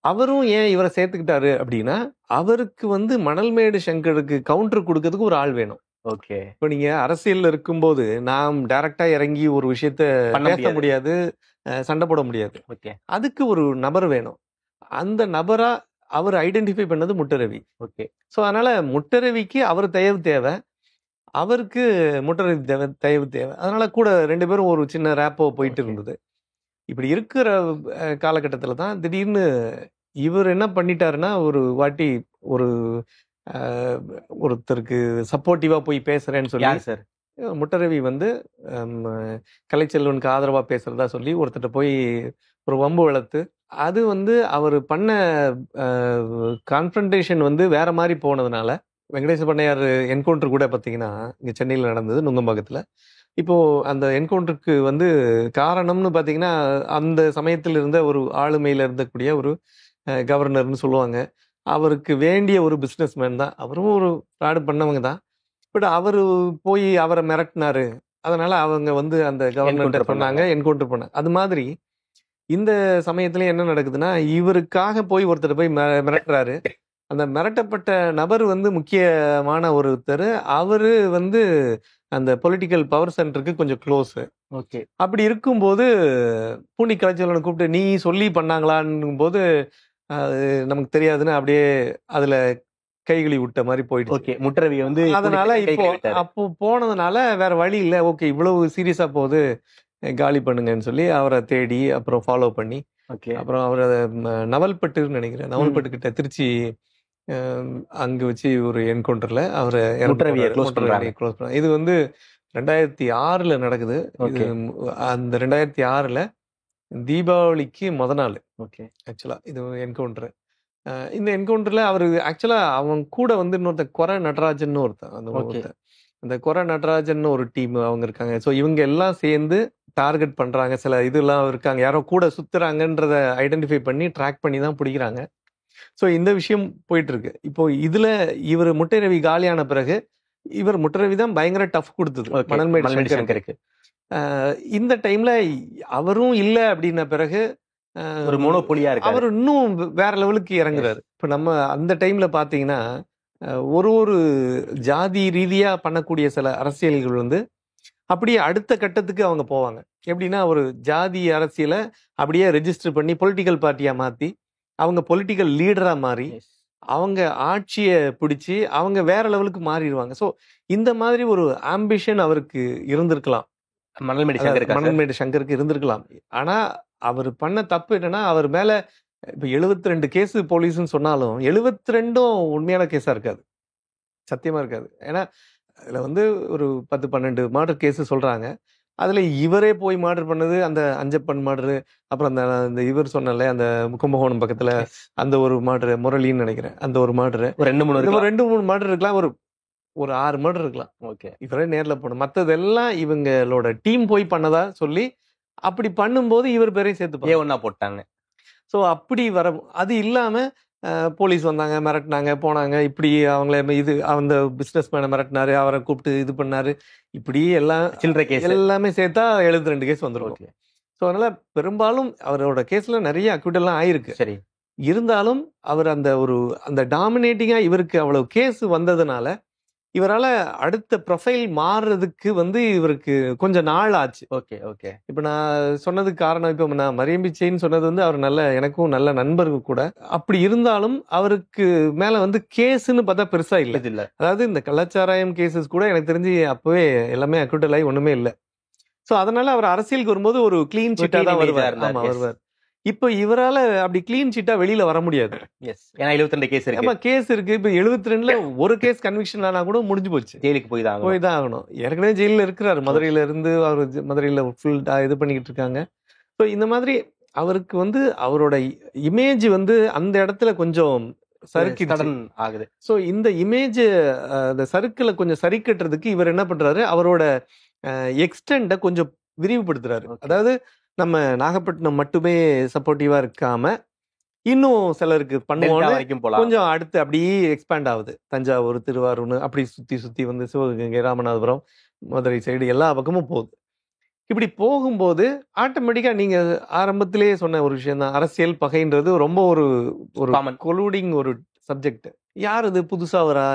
அவரும் ஏன் இவரை சேர்த்துக்கிட்டாரு அப்படின்னா, அவருக்கு வந்து மணல்மேடு சங்கருக்கு கவுண்டர் கொடுக்கறதுக்கு ஒரு ஆள் வேணும். ஓகே இப்போ நீங்க அரசியல்ல இருக்கும்போது நாம் டைரக்டா இறங்கி ஒரு விஷயத்த பண்ண பேச முடியாது, சண்டை போட முடியாது. ஓகே அதுக்கு ஒரு நபர் வேணும். அந்த நபரா அவர் ஐடென்டிஃபை பண்ணது முட்டரவி. ஓகே ஸோ அதனால முட்டரவிக்கு அவர் தயவு தேவை, அவருக்கு முட்டரவி தயவு தேவை. அதனால கூட 2 பேரும் ஒரு சின்ன ரேப்போ போயிட்டு Okay. இருந்தது. இப்படி இருக்கிற காலகட்டத்தில் தான் திடீர்னு இவர் என்ன பண்ணிட்டாருன்னா, ஒரு வாட்டி ஒரு ஒருத்தருக்கு சப்போர்ட்டிவா போய் பேசுறேன்னு சொல்லி யார் சார் முட்டரவி வந்து கலைச்செல்வனுக்கு ஆதரவா பேசுறதா சொல்லி ஒருத்தர்ட்ட போய் ஒரு வம்பு வளர்த்து, அது வந்து அவர் பண்ண கான்ஃபரன்டேஷன் வந்து வேற மாதிரி போனதுனால வெங்கடேச பண்ணையார் என்கவுண்டர் கூட பார்த்தீங்கன்னா இங்கே சென்னையில் நடந்தது நுங்கம்பாக்கத்தில். இப்போ அந்த என்கவுண்டருக்கு வந்து காரணம்னு பார்த்தீங்கன்னா அந்த சமயத்தில் இருந்த ஒரு ஆளுமையில் இருந்தக்கூடிய ஒரு கவர்னர்னு சொல்லுவாங்க. அவருக்கு வேண்டிய ஒரு பிஸ்னஸ் மேன் தான், அவரும் ஒரு ஃப்ராடு பண்ணவங்க தான். பட் அவர் போய் அவரை மிரட்டினாரு, அதனால அவங்க வந்து அந்த கவர்னர் பண்ணாங்க, என்கவுண்டர் பண்ணாங்க. அது மாதிரி இந்த சமயத்துல என்ன நடக்குதுன்னா, இவருக்காக போய் ஒருத்தர் போய் மிரட்டுறாரு. அந்த மிரட்டப்பட்ட நபர் வந்து முக்கியமான ஒருத்தர், அவரு வந்து அந்த பொலிட்டிக்கல் பவர் சென்டருக்கு கொஞ்சம் க்ளோஸ். ஓகே அப்படி இருக்கும்போது பூண்டி கலைச்செல்வனை கூப்பிட்டு நீ சொல்லி பண்ணாங்களான்னும் போது அது நமக்கு தெரியாதுன்னு அப்படியே அதுல கைகளி விட்ட மாதிரி போயிடுச்சு. ஓகே முட்டரவி வந்து அதனால இப்போ அப்போ போனதுனால வேற வழி இல்லை, ஓகே இவ்வளவு சீரியஸா போகுது, காலி பண்ணுங்கன்னு சொல்லி அவரை தேடி அப்புறம் ஃபாலோ பண்ணி ஓகே அப்புறம் அவரை நவல்பட்டுன்னு நினைக்கிறேன், நவல்பட்டு கிட்ட திருச்சி அங்க வச்சு ஒரு என்கவுண்டர்ல அவரை முட்டரவியை க்ளோஸ் பண்றாங்க. க்ளோஸ் பண்ண. இது வந்து 2006 நடக்குது. இது அந்த 2006 தீபாவளிக்கு முத நாள் ஓகே ஆக்சுவலா இது என்கவுண்டர். இந்த என்கவுண்டர்ல அவர் ஆக்சுவலா அவன் கூட வந்து இன்னொருத்த கொர நடராஜன் ஒருத்தன், அந்த ஒருத்தன் அந்த கொர நடராஜன் ஒரு டீம் அவங்க இருக்காங்க. ஸோ இவங்க எல்லாம் சேர்ந்து டார்கெட் பண்றாங்க, சில இதெல்லாம் இருக்காங்க, யாரோ கூட சுத்துறாங்கன்றத ஐடென்டிஃபை பண்ணி ட்ராக் பண்ணி தான் பிடிக்கிறாங்க. ஸோ இந்த விஷயம் போயிட்டு இருக்கு. இப்போ இதுல இவர் முட்டரவி காலியான பிறகு இவர் முட்டரவி தான் பயங்கர டஃப் கொடுத்தது மணல்மேடு சங்கருக்கு. இந்த டைம்ல அவரும் இல்லை அப்படின்ன பிறகு ஒரு மோனோபோலியா இருக்கு, அவர் இன்னும் வேற லெவலுக்கு இறங்குறாரு. இப்ப நம்ம அந்த டைம்ல பாத்தீங்கன்னா ஒரு ஜாதி ரீதியா பண்ணக்கூடிய சில அரசியல்கள் வந்து அப்படியே அடுத்த கட்டத்துக்கு அவங்க போவாங்க. எப்படின்னா ஒரு ஜாதி அரசியலை அப்படியே ரெஜிஸ்டர் பண்ணி பொலிட்டிக்கல் பார்ட்டியா மாத்தி அவங்க பொலிட்டிக்கல் லீடரா மாறி அவங்க ஆட்சியை பிடிச்சி அவங்க வேற லெவலுக்கு மாறிடுவாங்க. ஸோ இந்த மாதிரி ஒரு ஆம்பிஷன் அவருக்கு இருந்திருக்கலாம், மணல்மேடு சங்கருக்கு இருந்திருக்கலாம். ஆனா அவர் பண்ண தப்பு என்னன்னா, அவர் மேல இப்ப 72 கேஸ் போலீஸ்ன்னு சொன்னாலும் 72ம் உண்மையான கேஸா இருக்காது, சத்தியமா இருக்காது. ஏன்னா அதுல வந்து ஒரு 10-12 மர்டர் கேஸ் சொல்றாங்க. அதுல இவரே போய் மர்டர் பண்ணது அந்த அஞ்சப்பன் மர்டரு, அப்புறம் அந்த இவர் சொன்னல அந்த கும்பகோணம் பக்கத்துல அந்த ஒரு மர்டரு, முரளின்னு நினைக்கிறேன், அந்த ஒரு மர்டரு, 2-3 மர்டர் இருக்கலாம், ஒரு 6 மர்டர் இருக்கலாம். ஓகே இவரே நேர்ல போகணும். மற்றதெல்லாம் இவங்களோட டீம் போய் பண்ணதா சொல்லி அப்படி பண்ணும்போது இவர் பேரையும் சேர்த்து ஒன்னா போட்டாங்க. ஸோ அப்படி வர அது இல்லாம போலீஸ் வந்தாங்க, மிரட்டினாங்க, போனாங்க. இப்படி அவங்கள இது அந்த பிசினஸ் மேனை மிரட்டினாரு, அவரை கூப்பிட்டு இது பண்ணாரு, இப்படி எல்லாம் சில்லறை கேஸ் எல்லாமே சேர்த்தா 72 கேஸ் வந்துடும். ஸோ அதனால பெரும்பாலும் அவரோட கேஸ்ல நிறைய அக்யூட்டெல்லாம் ஆயிருக்கு. சரி, இருந்தாலும் அவர் அந்த டாமினேட்டிங்கா இவருக்கு அவ்வளவு கேஸ் வந்ததுனால இவரால அடுத்த ப்ரொஃபைல் மாறுறதுக்கு வந்து இவருக்கு கொஞ்சம் நாள் ஆச்சு. ஓகே ஓகே இப்ப நான் சொன்னதுக்கு காரணம், இப்ப நான் மரியம் பிச்சைன்னு சொன்னது வந்து அவர் எனக்கும் நல்ல நண்பர்கள் கூட. அப்படி இருந்தாலும் அவருக்கு மேல வந்து கேஸ்ன்னு பார்த்தா பெருசா இல்ல. அதாவது இந்த கள்ளச்சாராயம் கேசஸ் கூட எனக்கு தெரிஞ்சு அப்பவே எல்லாமே அக்யூட்டல் ஆகி ஒண்ணுமே இல்லை. ஸோ அதனால அவர் அரசியலுக்கு வரும்போது ஒரு கிளீன் சிட்டா தான் வருவார். இப்ப இவரால அப்படி கிளீன் சீட்டா வெளியில வர முடியாது. எஸ், ஏன்னா 72 கேஸ் ஆமா, இருக்கு, கேஸ் இருக்கு. இப்ப 72ல ஒரு கேஸ் கன்விக்ஷன் ஆனா கூட முடிஞ்சு போச்சு. ஜெயிலுக்கு போய் தான் போய் தான் ஆகணும். ஏற்கனவே ஜெயில இருக்கிறாரு. மதுரையில இருந்து அவர் மதுரையில ஃபுல் இது பண்ணிக்கிட்டு இருக்காங்க. ஸோ இந்த மாதிரி அவருக்கு வந்து அவரோட இமேஜ் வந்து அந்த இடத்துல கொஞ்சம் சறுக்கிடுச்சு. சடன் ஆகுது. ஸோ இந்த இமேஜ் அந்த சர்க்கிளை கொஞ்சம் சரி கட்டுறதுக்கு இவர் என்ன பண்றாரு, அவரோட எக்ஸ்டெண்ட கொஞ்சம் விரிவுபடுத்துறாரு. Okay. அதாவது நம்ம நாகப்பட்டினம் மட்டுமே சப்போர்ட்டிவா இருக்காம இன்னும் சிலருக்கு டெல்டா பண்ணுவோம்னு வரைக்கும் போலாம். கொஞ்சம் அடுத்து அப்படியே எக்ஸ்பேண்ட் ஆகுது. தஞ்சாவூர், திருவாரூர் அப்படி சுத்தி சுத்தி வந்து சிவகங்கை, ராமநாதபுரம், மதுரை சைடு எல்லா பக்கமும் போகுது. இப்படி போகும்போது ஆட்டோமேட்டிக்கா நீங்க ஆரம்பத்திலேயே சொன்ன ஒரு விஷயம் தான், அரசியல் பகைன்றது ரொம்ப ஒரு ஒரு Common. கொலூடிங் ஒரு சப்ஜெக்ட். யார் இது புதுசா வரா,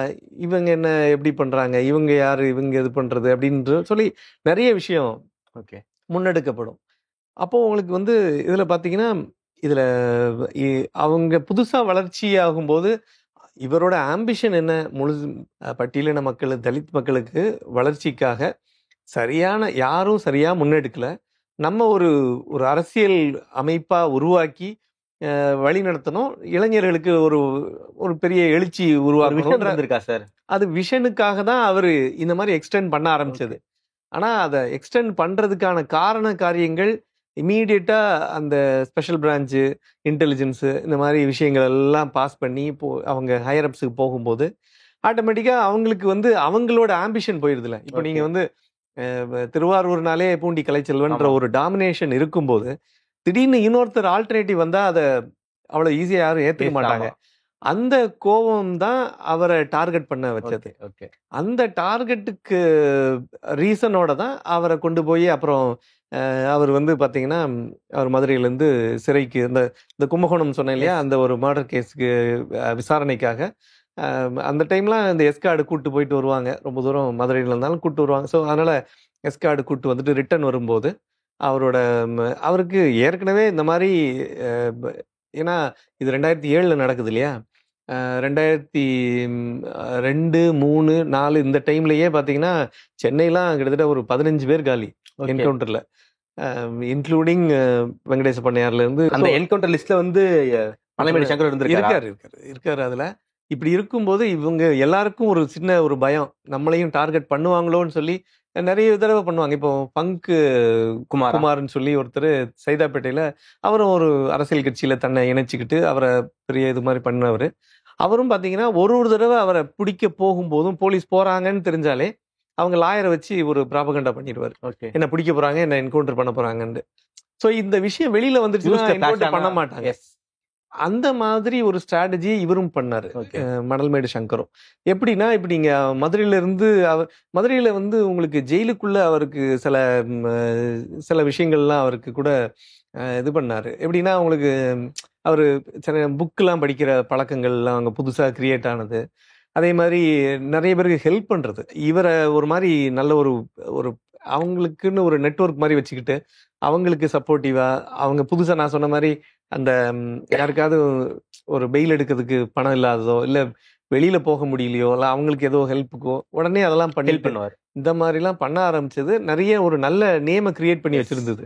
இவங்க என்ன எப்படி பண்றாங்க, இவங்க யாரு, இவங்க இது பண்றது அப்படின்ற சொல்லி நிறைய விஷயம் ஓகே, முன்னெடுக்கப்படும். அப்போ உங்களுக்கு வந்து இதுல பாத்தீங்கன்னா, இதுல அவங்க புதுசா வளர்ச்சி ஆகும்போது இவரோட ஆம்பிஷன் என்ன, முழு பட்டியலின மக்கள், தலித் மக்களுக்கு வளர்ச்சிக்காக யாரும் சரியா முன்னெடுக்கல. நம்ம ஒரு ஒரு அரசியல் அமைப்பா உருவாக்கி வழி நடத்தணும். இளைஞர்களுக்கு ஒரு ஒரு பெரிய எழுச்சி ஒரு விஷயம் உருவாக்கணும். இருந்திருக்கா சார்? அது விஷனுக்காக தான் அவரு இந்த மாதிரி எக்ஸ்டெண்ட் பண்ண ஆரம்பிச்சது. ஆனா அதை எக்ஸ்டெண்ட் பண்றதுக்கான காரண காரியங்கள் இமீடியட்டா அந்த ஸ்பெஷல் பிரான்ச்சு, இன்டெலிஜென்ஸ் இந்த மாதிரி விஷயங்கள் எல்லாம் பாஸ் பண்ணி அவங்க ஹையர் அப்ஸுக்கு போகும்போது ஆட்டோமேட்டிக்கா அவங்களுக்கு வந்து அவங்களோட ஆம்பிஷன் போயிருதுல. இப்போ Okay. நீங்க வந்து திருவாரூர்னாலே பூண்டி கலைச்செல்வன்ற ஆமா. ஒரு டாமினேஷன் இருக்கும்போது திடீர்னு இன்னொருத்தர் ஆல்டர்னேட்டிவ் வந்தா அதை அவ்வளவு ஈஸியா யாரும் ஏத்துக்க மாட்டாங்க. அந்த கோபம் தான் அவரை டார்கெட் பண்ண வச்சது. ஓகே, அந்த டார்கெட்டுக்கு ரீசனோட தான் அவரை கொண்டு போய் அப்புறம் அவர் வந்து பாத்தீங்கன்னா அவர் மதுரையிலேருந்து சிறைக்கு இந்த கும்பகோணம் சொன்னேன் இல்லையா, அந்த ஒரு மர்டர் கேஸுக்கு விசாரணைக்காக அந்த டைம்லாம் இந்த எஸ்கார்டு கூட்டு போயிட்டு வருவாங்க. ரொம்ப தூரம் மதுரையில் இருந்தாலும் கூட்டு வருவாங்க. ஸோ அதனால எஸ்கார்டு கூட்டு வந்துட்டு ரிட்டர்ன் வரும்போது அவருக்கு ஏற்கனவே இந்த மாதிரி ஏன்னா இது 2007 நடக்குது இல்லையா, 2002, 3, 4 இந்த டைம்லயே பாத்தீங்கன்னா சென்னைலாம் கிட்டத்தட்ட ஒரு 15 பேர் காலி என்கவுண்டர்ல, இன்க்ளூடிங் வெங்கடேச பண்ணையார்ல இருந்து. அந்த என்கவுண்டர் லிஸ்ட்ல வந்து மலைமேடு சங்கர் இருக்காரு அதுல. இப்படி இருக்கும்போது இவங்க எல்லாருக்கும் ஒரு சின்ன ஒரு பயம், நம்மளையும் டார்கெட் பண்ணுவாங்களோன்னு சொல்லி நிறைய தடவை பண்ணுவாங்க. இப்போ பங்க் குமார்னு சொல்லி ஒருத்தர் சைதாப்பேட்டையில, அவரும் ஒரு அரசியல் கட்சியில தன்னை இணைச்சிக்கிட்டு அவரை பெரிய இது மாதிரி பண்ணவர். அவரும் பாத்தீங்கன்னா ஒரு தடவை அவரை பிடிக்க போகும்போதும் போலீஸ் போறாங்கன்னு தெரிஞ்சாலே அவங்க லாயரை வச்சு ஒரு ப்ராபகண்டா பண்ணிடுவாரு. என்ன பிடிக்க போறாங்க, என்ன என்கவுண்டர் பண்ண போறாங்கன்னு. சோ இந்த விஷயம் வெளியில வந்துருச்சுன்னா என்கவுண்டர் பண்ண மாட்டாங்க. அந்த மாதிரி ஒரு ஸ்ட்ராட்டஜி இவரும் பண்ணாரு, மணல்மேடு சங்கரும். எப்படின்னா, இப்ப நீங்க மதுரையில வந்து உங்களுக்கு ஜெயிலுக்குள்ள அவருக்கு சில விஷயங்கள்லாம் அவருக்கு கூட இது பண்ணாரு. எப்படின்னா உங்களுக்கு அவரு சில புக்கெல்லாம் படிக்கிற பழக்கங்கள்லாம் அங்க புதுசா கிரியேட் ஆனது. அதே மாதிரி நிறைய பேருக்கு ஹெல்ப் பண்றது, இவரை ஒரு மாதிரி நல்ல ஒரு அவங்களுக்குன்னு ஒரு நெட்வொர்க் மாதிரி வச்சுக்கிட்டு அவங்களுக்கு சப்போர்ட்டிவா, அவங்க புதுசா நான் சொன்ன மாதிரி அந்த யாருக்காவது ஒரு பெயில் எடுக்கிறதுக்கு பணம் இல்லாததோ, இல்ல வெளியில போக முடியலையோ, இல்ல அவங்களுக்கு ஏதோ ஹெல்ப்புக்கோ உடனே அதெல்லாம் பண்ணி பண்ணுவார். இந்த மாதிரிலாம் பண்ண ஆரம்பிச்சது நிறைய ஒரு நல்ல நேமை கிரியேட் பண்ணி வச்சிருந்தது.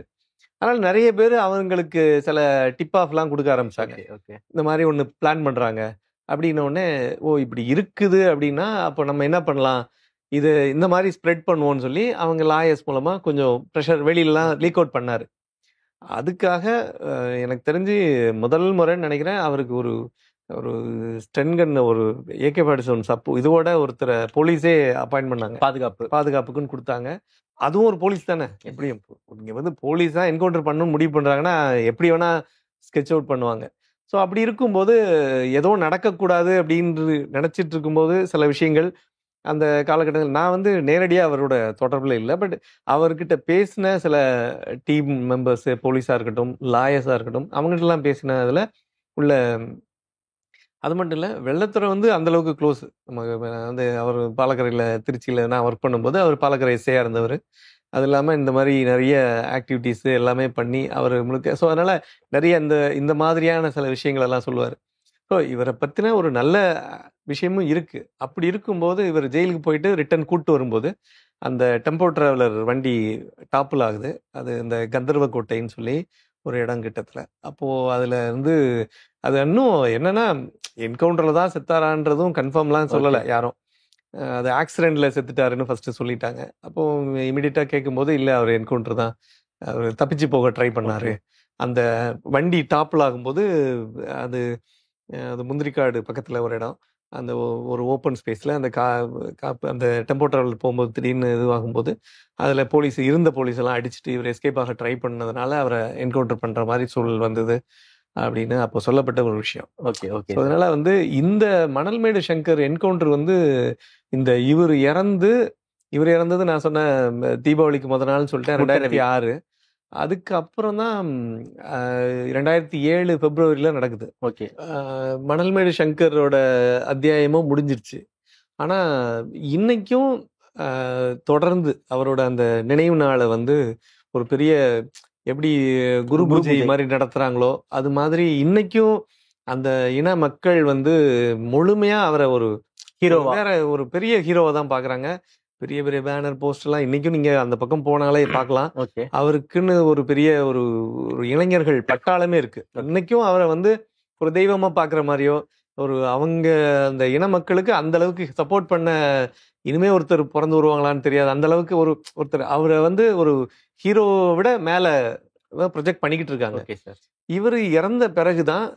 அதனால நிறைய பேர் அவங்களுக்கு சில டிப் ஆஃப்லாம் கொடுக்க ஆரம்பிச்சாங்க. இந்த மாதிரி ஒன்று பிளான் பண்றாங்க அப்படின்ன உடனே, ஓ இப்படி இருக்குது அப்படின்னா அப்போ நம்ம என்ன பண்ணலாம், இது இந்த மாதிரி ஸ்ப்ரெட் பண்ணுவோம்னு சொல்லி அவங்க லாயர்ஸ் மூலமா கொஞ்சம் ப்ரெஷர் வெளியிலலாம் லீக் அவுட் பண்ணாரு. அதுக்காக எனக்கு தெரிஞ்சு முதல் முறைன்னு நினைக்கிறேன் அவருக்கு ஒரு ஒரு ஸ்டென்கன், ஒரு AK-47 சப்பு இதோட ஒருத்தரை போலீஸே அப்பாயிண்ட் பண்ணாங்க, பாதுகாப்புக்குன்னு கொடுத்தாங்க. அதுவும் ஒரு போலீஸ் தானே, எப்படியும் இங்க வந்து போலீஸ் தான் என்கவுண்டர் பண்ணணும்னு முடிவு பண்றாங்கன்னா எப்படி வேணா ஸ்கெட்ச் அவுட் பண்ணுவாங்க. ஸோ அப்படி இருக்கும்போது ஏதோ நடக்கக்கூடாது அப்படின்னு நினைச்சிட்டு இருக்கும்போது சில விஷயங்கள் அந்த காலகட்டத்தில் நான் வந்து நேரடியாக அவரோட தொடர்பில் இல்லை, பட் அவர்கிட்ட பேசின சில டீம் மெம்பர்ஸு, போலீஸாக இருக்கட்டும், லாயர்ஸாக இருக்கட்டும், அவங்ககிட்டலாம் பேசினதில் உள்ள, அது மட்டும் இல்லை வெள்ளத்துறை வந்து அந்தளவுக்கு க்ளோஸ். நம்ம வந்து அவர் பாலக்கரையில், திருச்சியில் நான் ஒர்க் பண்ணும்போது அவர் பாலக்கரை எஸ்ஐயாக இருந்தவர். அது இல்லாமல் இந்த மாதிரி நிறைய ஆக்டிவிட்டீஸு எல்லாமே பண்ணி அவர் முழுக்க, ஸோ அதனால் நிறைய இந்த மாதிரியான சில விஷயங்கள் எல்லாம் சொல்லுவார். ஸோ இவரை பற்றின ஒரு நல்ல விஷயமும் இருக்குது. அப்படி இருக்கும்போது இவர் ஜெயிலுக்கு போயிட்டு ரிட்டர்ன் கூப்பிட்டு வரும்போது அந்த டெம்போ டிராவலர் வண்டி டாப்பில் ஆகுது. அது இந்த கந்தர்வ கோட்டைன்னு சொல்லி ஒரு இடம் கிட்டத்துல. அப்போ அதுல இருந்து அது இன்னும் என்னன்னா என்கவுண்டர்ல தான் செத்தாரான்றதும் கன்ஃபார்ம்லாம் சொல்லல யாரும். அது ஆக்சிடென்ட்ல செத்துட்டாருன்னு ஃபர்ஸ்ட் சொல்லிட்டாங்க. அப்போ இமிடியட்டா கேட்கும்போது இல்ல அவர் என்கவுண்டர் தான், அவர் தப்பிச்சு போக ட்ரை பண்ணாரு. அந்த வண்டி டாப்ல ஆகும்போது அது அது முந்திரிக்காடு பக்கத்துல ஒரு இடம், அந்த ஒரு ஓப்பன் ஸ்பேஸ்ல அந்த அந்த டெம்போ டிராவல் போகும்போது திடீர்னு இதுவாகும்போது அதுல இருந்த போலீஸ் எல்லாம் அடிச்சுட்டு இவர் எஸ்கேப் ஆக ட்ரை பண்ணதுனால அவரை என்கவுண்டர் பண்ற மாதிரி சூழல் வந்தது அப்படின்னு அப்போ சொல்லப்பட்ட ஒரு விஷயம். Okay okay. அதனால வந்து இந்த மணல்மேடு சங்கர் என்கவுண்டர் வந்து இந்த இவர் இறந்தது நான் சொன்ன தீபாவளிக்கு முத நாள்னு சொல்லிட்டேன் 2006. அதுக்கப்புறம் தான் 2007 பிப்ரவரியில நடக்குது. ஓகே. மணல்மேடு சங்கரோட அத்தியாயமும் முடிஞ்சிருச்சு. ஆனா இன்னைக்கும் தொடர்ந்து அவரோட அந்த நினைவு நாளை வந்து ஒரு பெரிய எப்படி குரு பூஜை மாதிரி நடத்துறாங்களோ அது மாதிரி இன்னைக்கும் அந்த இன மக்கள் வந்து முழுமையா அவரை ஒரு ஹீரோவா, வேற ஒரு பெரிய ஹீரோவா தான் பாக்குறாங்க. பெரிய பெரிய பேனர் போஸ்ட் எல்லாம் இன்னைக்கும் நீங்க அந்த பக்கம் போனாலே பார்க்கலாம். அவருக்குன்னு ஒரு பெரிய ஒரு இளைஞர்கள் பட்டாளமே இருக்கு. இன்னைக்கும் அவரை வந்து ஒரு தெய்வமா பாக்குற மாதிரியோ அவங்க அந்த இன மக்களுக்கு அந்த அளவுக்கு சப்போர்ட் பண்ண இனிமே ஒருத்தர் பிறந்து வருவாங்களான்னு தெரியாது. அந்த அளவுக்கு ஒருத்தர் அவரை வந்து ஒரு ஹீரோவை விட மேல ப்ரொஜெக்ட் பண்ணிக்கிட்டு இருக்காங்க. இவர் இறந்த பிறகுதான்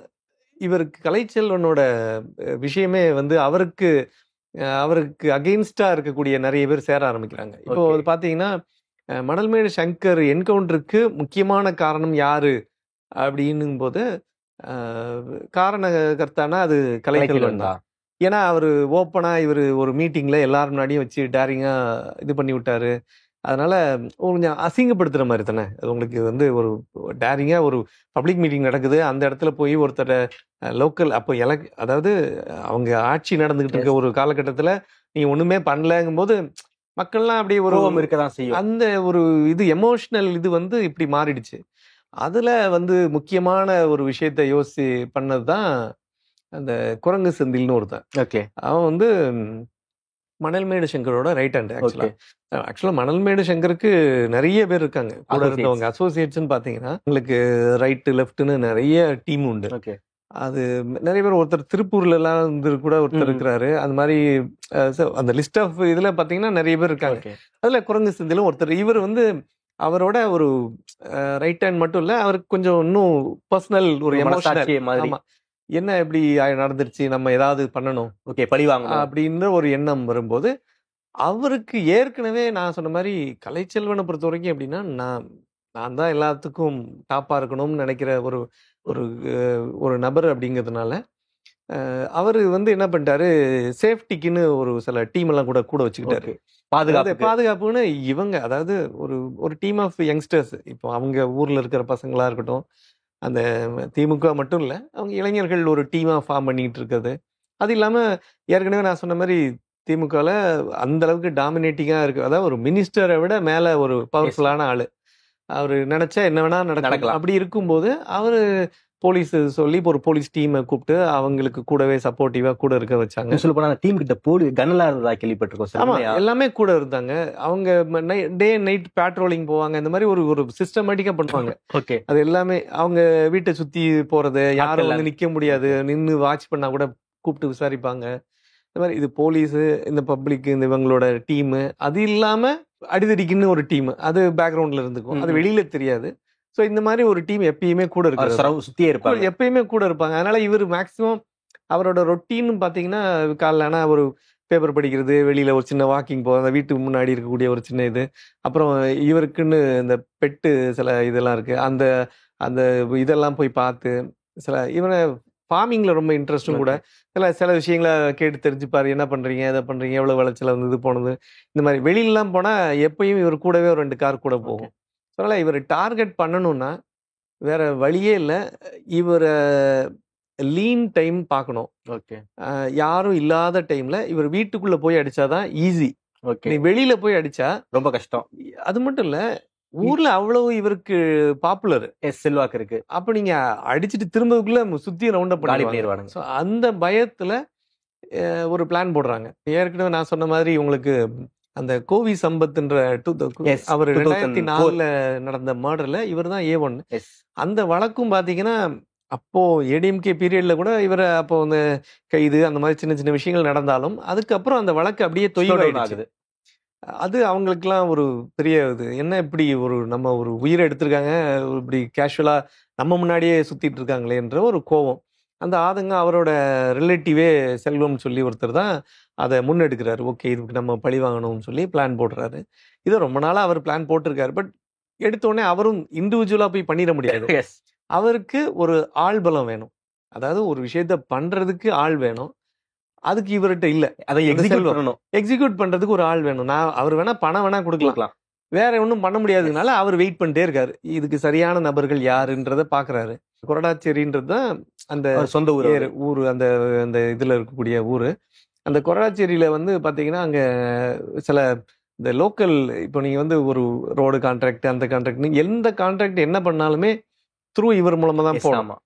இவருக்கு கலைச்செல்வனோட விஷயமே வந்து அவருக்கு அகெயின்ஸ்டா இருக்கக்கூடிய நிறைய பேர் சேர ஆரம்பிக்கிறாங்க. இப்போ பாத்தீங்கன்னா மணல்மேடு சங்கர் என்கவுண்டருக்கு முக்கியமான காரணம் யாரு அப்படின்னும் போது காரணகர்த்தானா அது கலைச்செல்வன் தான். ஏன்னா அவரு ஓப்பனா இவர் ஒரு மீட்டிங்ல எல்லாரும் முன்னாடியும் வச்சு டேரிங்கா இது பண்ணி விட்டாரு. அதனால கொஞ்சம் அசிங்கப்படுத்துற மாதிரி தானே அது உங்களுக்கு வந்து ஒரு டேரிங்கா ஒரு பப்ளிக் மீட்டிங் நடக்குது, அந்த இடத்துல போய் ஒருத்தர லோக்கல் அப்போ அதாவது அவங்க ஆட்சி நடந்துகிட்டு இருக்க ஒரு காலகட்டத்துல நீ ஒண்ணுமே பண்ணலங்கும் போது மக்கள்லாம் அப்படியே ஒரு இருக்கதான் செய்யும். அந்த ஒரு இது எமோஷனல் இது வந்து இப்படி மாறிடுச்சு. அதுல வந்து முக்கியமான ஒரு விஷயத்த யோசிச்சு பண்ணதுதான் அந்த குரங்கு செந்தில்னு ஒருத்தன். ஓகே. அவன் வந்து மணல்மேடு சங்கரோட ரைட் ஹேண்ட். ஆக்சுவலா மணல்மேடு சங்கருக்கு நிறைய பேர் இருக்காங்க கூட இருந்தவங்க. அசோசியேட்ஸ் பாத்தீங்கன்னா உங்களுக்கு ரைட் லெஃப்ட்னு நிறைய டீம் உண்டு. அது நிறைய பேர் ஒருத்தர் திருப்பூர்ல எல்லாம் இருந்து கூட ஒருத்தர் இருக்கிறாரு. அது மாதிரி அந்த லிஸ்ட் ஆஃப் இதுல பாத்தீங்கன்னா நிறைய பேர் இருக்காங்க. அதுல குரங்கு செந்திலும் ஒருத்தர். இவர் வந்து அவரோட ஒரு ரைட் ஹேண்ட் மட்டும் இல்ல, அவருக்கு கொஞ்சம் இன்னும் பர்சனல் ஒரு எமோஷனல் என்ன எப்படி நடந்துருச்சு, நம்ம ஏதாவது பண்ணணும், ஓகே பழிவாங்க அப்படின்ற ஒரு எண்ணம் வரும்போது அவருக்கு ஏற்கனவே நான் சொன்ன மாதிரி கலைச்செல்வனை பொறுத்த வரைக்கும் எப்படின்னா நான் தான் எல்லாத்துக்கும் டாப்பா இருக்கணும்னு நினைக்கிற ஒரு நபர் அப்படிங்கிறதுனால அவரு வந்து என்ன பண்ணிட்டாரு, சேஃப்டிக்குன்னு ஒரு சில டீம் எல்லாம் கூட வச்சுக்கிட்டாரு. பாதுகாப்புன்னு இவங்க அதாவது ஒரு டீம் ஆஃப் யங்ஸ்டர்ஸ். இப்போ அவங்க ஊர்ல இருக்கிற பசங்களா இருக்கட்டும், அந்த திமுக மட்டும் இல்ல, அவங்க இளைஞர்கள் ஒரு டீமா ஃபார்ம் பண்ணிட்டு இருக்கிறது. அது இல்லாம ஏற்கனவே நான் சொன்ன மாதிரி திமுகல அந்த அளவுக்கு டாமினேட்டிங்கா இருக்கு. அதாவது ஒரு மினிஸ்டரை விட மேல ஒரு பவர்ஃபுல்லான ஆளு. அவரு நினைச்சா என்ன வேணா நடக்கலாம். அப்படி இருக்கும்போது அவரு போலீஸ் சொல்லி ஒரு போலீஸ் டீமை கூப்பிட்டு அவங்களுக்கு கூடவே சப்போர்ட்டிவா கூட இருக்க வச்சாங்க. சொல்ல போனா டீம் கிட்ட கன்னலா இருந்ததா கேள்விப்பட்டிருக்கோம். ஆமா, எல்லாமே கூட இருந்தாங்க. அவங்க டே அண்ட் நைட் பேட்ரோலிங் போவாங்க. இந்த மாதிரி ஒரு சிஸ்டமேட்டிக்கா பண்ணுவாங்க. ஓகே. அது எல்லாமே அவங்க வீட்டை சுத்தி போறது, யாரும் வந்து நிக்க முடியாது, நின்று வாட்ச் பண்ணா கூட கூப்பிட்டு விசாரிப்பாங்க. இந்த மாதிரி இது போலீஸ், இந்த பப்ளிக், இந்த இவங்களோட டீம். அது இல்லாம அடிதடிக்குன்னு ஒரு டீம், அது பேக்ரவுண்ட்ல இருந்துக்கும், அது வெளியில தெரியாது. சோ இந்த மாதிரி ஒரு டீம் எப்பயுமே கூட இருக்கு, சுத்தியே இருப்பாங்க, எப்பயுமே கூட இருப்பாங்க. அதனால இவர் மேக்சிமம் அவரோட ரொட்டீன் பாத்தீங்கன்னா காலைல ஒரு பேப்பர் படிக்கிறது, வெளியில ஒரு சின்ன வாக்கிங் போகிறது, அந்த வீட்டுக்கு முன்னாடி இருக்கக்கூடிய ஒரு சின்ன இது, அப்புறம் இவருக்குன்னு இந்த பெட்டு சில இதெல்லாம் இருக்கு, அந்த அந்த இதெல்லாம் போய் பார்த்து இவனை ஃபார்மிங்ல ரொம்ப இன்ட்ரெஸ்டும் கூட. சில விஷயங்களை கேட்டு தெரிஞ்சுப்பாரு, என்ன பண்றீங்க, எதை பண்றீங்க, எவ்வளவு விளைச்சல வந்து இது போனது. இந்த மாதிரி வெளியிலாம் போனா எப்பயும் இவர் கூடவே ஒரு 2 கார் கூட போகும். அதனால இவர் டார்கெட் பண்ணணும்னா வேற வழியே இல்லை, இவரை லீன் டைம் பார்க்கணும். ஓகே. யாரும் இல்லாத டைம்ல இவர் வீட்டுக்குள்ள போய் அடிச்சாதான் ஈஸி. ஓகே. நீ வெளியில போய் அடிச்சா ரொம்ப கஷ்டம். அது மட்டும் இல்ல, ஊர்ல அவ்வளவு இவருக்கு பாப்புலர், செல்வாக்கு இருக்கு. அப்ப நீங்க அடிச்சுட்டு திரும்பக்குள்ள சுத்தி ரவுண்ட் அப் பண்ணிடுவாங்க. அந்த பயத்துல ஒரு பிளான் போடுறாங்க. ஏற்கனவே நான் சொன்ன மாதிரி உங்களுக்கு அந்த கோவி சம்பத்ன்ற Yes, அவர் 2004. 2004 நடந்த மர்டர்ல இவர் தான் A1. Yes. அந்த வழக்கும் பாத்தீங்கன்னா அப்போ ஏடிஎம்கே பீரியட்ல கூட இவரை அப்போ அந்த கைது அந்த மாதிரி சின்ன சின்ன விஷயங்கள் நடந்தாலும் அதுக்கப்புறம் அந்த வழக்கு அப்படியே Slow down தொய்வாயிடுச்சு. ஆகுது. அது அவங்களுக்குலாம் ஒரு பெரிய இது என்ன இப்படி நம்ம ஒரு உயிரை எடுத்திருக்காங்க, இப்படி கேஷுவலா நம்ம முன்னாடியே சுத்திட்டு இருக்காங்களேன்ற ஒரு கோவம். அந்த ஆதங்கம் அவரோட ரிலேட்டிவே செல்வம் சொல்லி ஒருத்தர் தான் அதை முன்னெடுக்கிறாரு. ஓகே, இதுக்கு நம்ம பழி வாங்கணும்னு சொல்லி பிளான் போடுறாரு. இதை ரொம்ப நாளா அவர் பிளான் போட்டிருக்காரு. பட் எடுத்தோடனே அவரும் இண்டிவிஜுவலா போய் பண்ணிட முடியாது. Yes. அவருக்கு ஒரு ஆள் பலம் வேணும். அதாவது ஒரு விஷயத்த பண்றதுக்கு ஆள் வேணும். அதுக்கு இவர்கிட்ட இல்ல. அதை அந்த எக்ஸிக்யூட் செல்வம். பண்ணணும். எக்ஸிக்யூட் பண்றதுக்கு ஒரு ஆள் வேணும். அவர் வேணா பணம் வேணா கொடுக்கலாம். கொடுக்கலாம். வேற ஒன்றும் பண்ண முடியாததுனால அவர் வெயிட் பண்ணிட்டே இருக்காரு. இதுக்கு சரியான நபர்கள் யாருன்றத பாக்குறாரு. கொரடாச்சேரின்றது தான் அந்த அவர் சொந்த ஊர். ஊரு, அந்த அந்த இதுல இருக்கக்கூடிய ஊரு. அந்த கொரடாச்சேரியில வந்து பாத்தீங்கன்னா அங்க சில இந்த லோக்கல், இப்போ நீங்க வந்து ஒரு ரோடு கான்ட்ராக்ட், அந்த கான்ட்ராக்ட், எந்த கான்ட்ராக்ட் என்ன பண்ணாலுமே த்ரூ இவர் மூலமா தான் போகணும். ஆமா.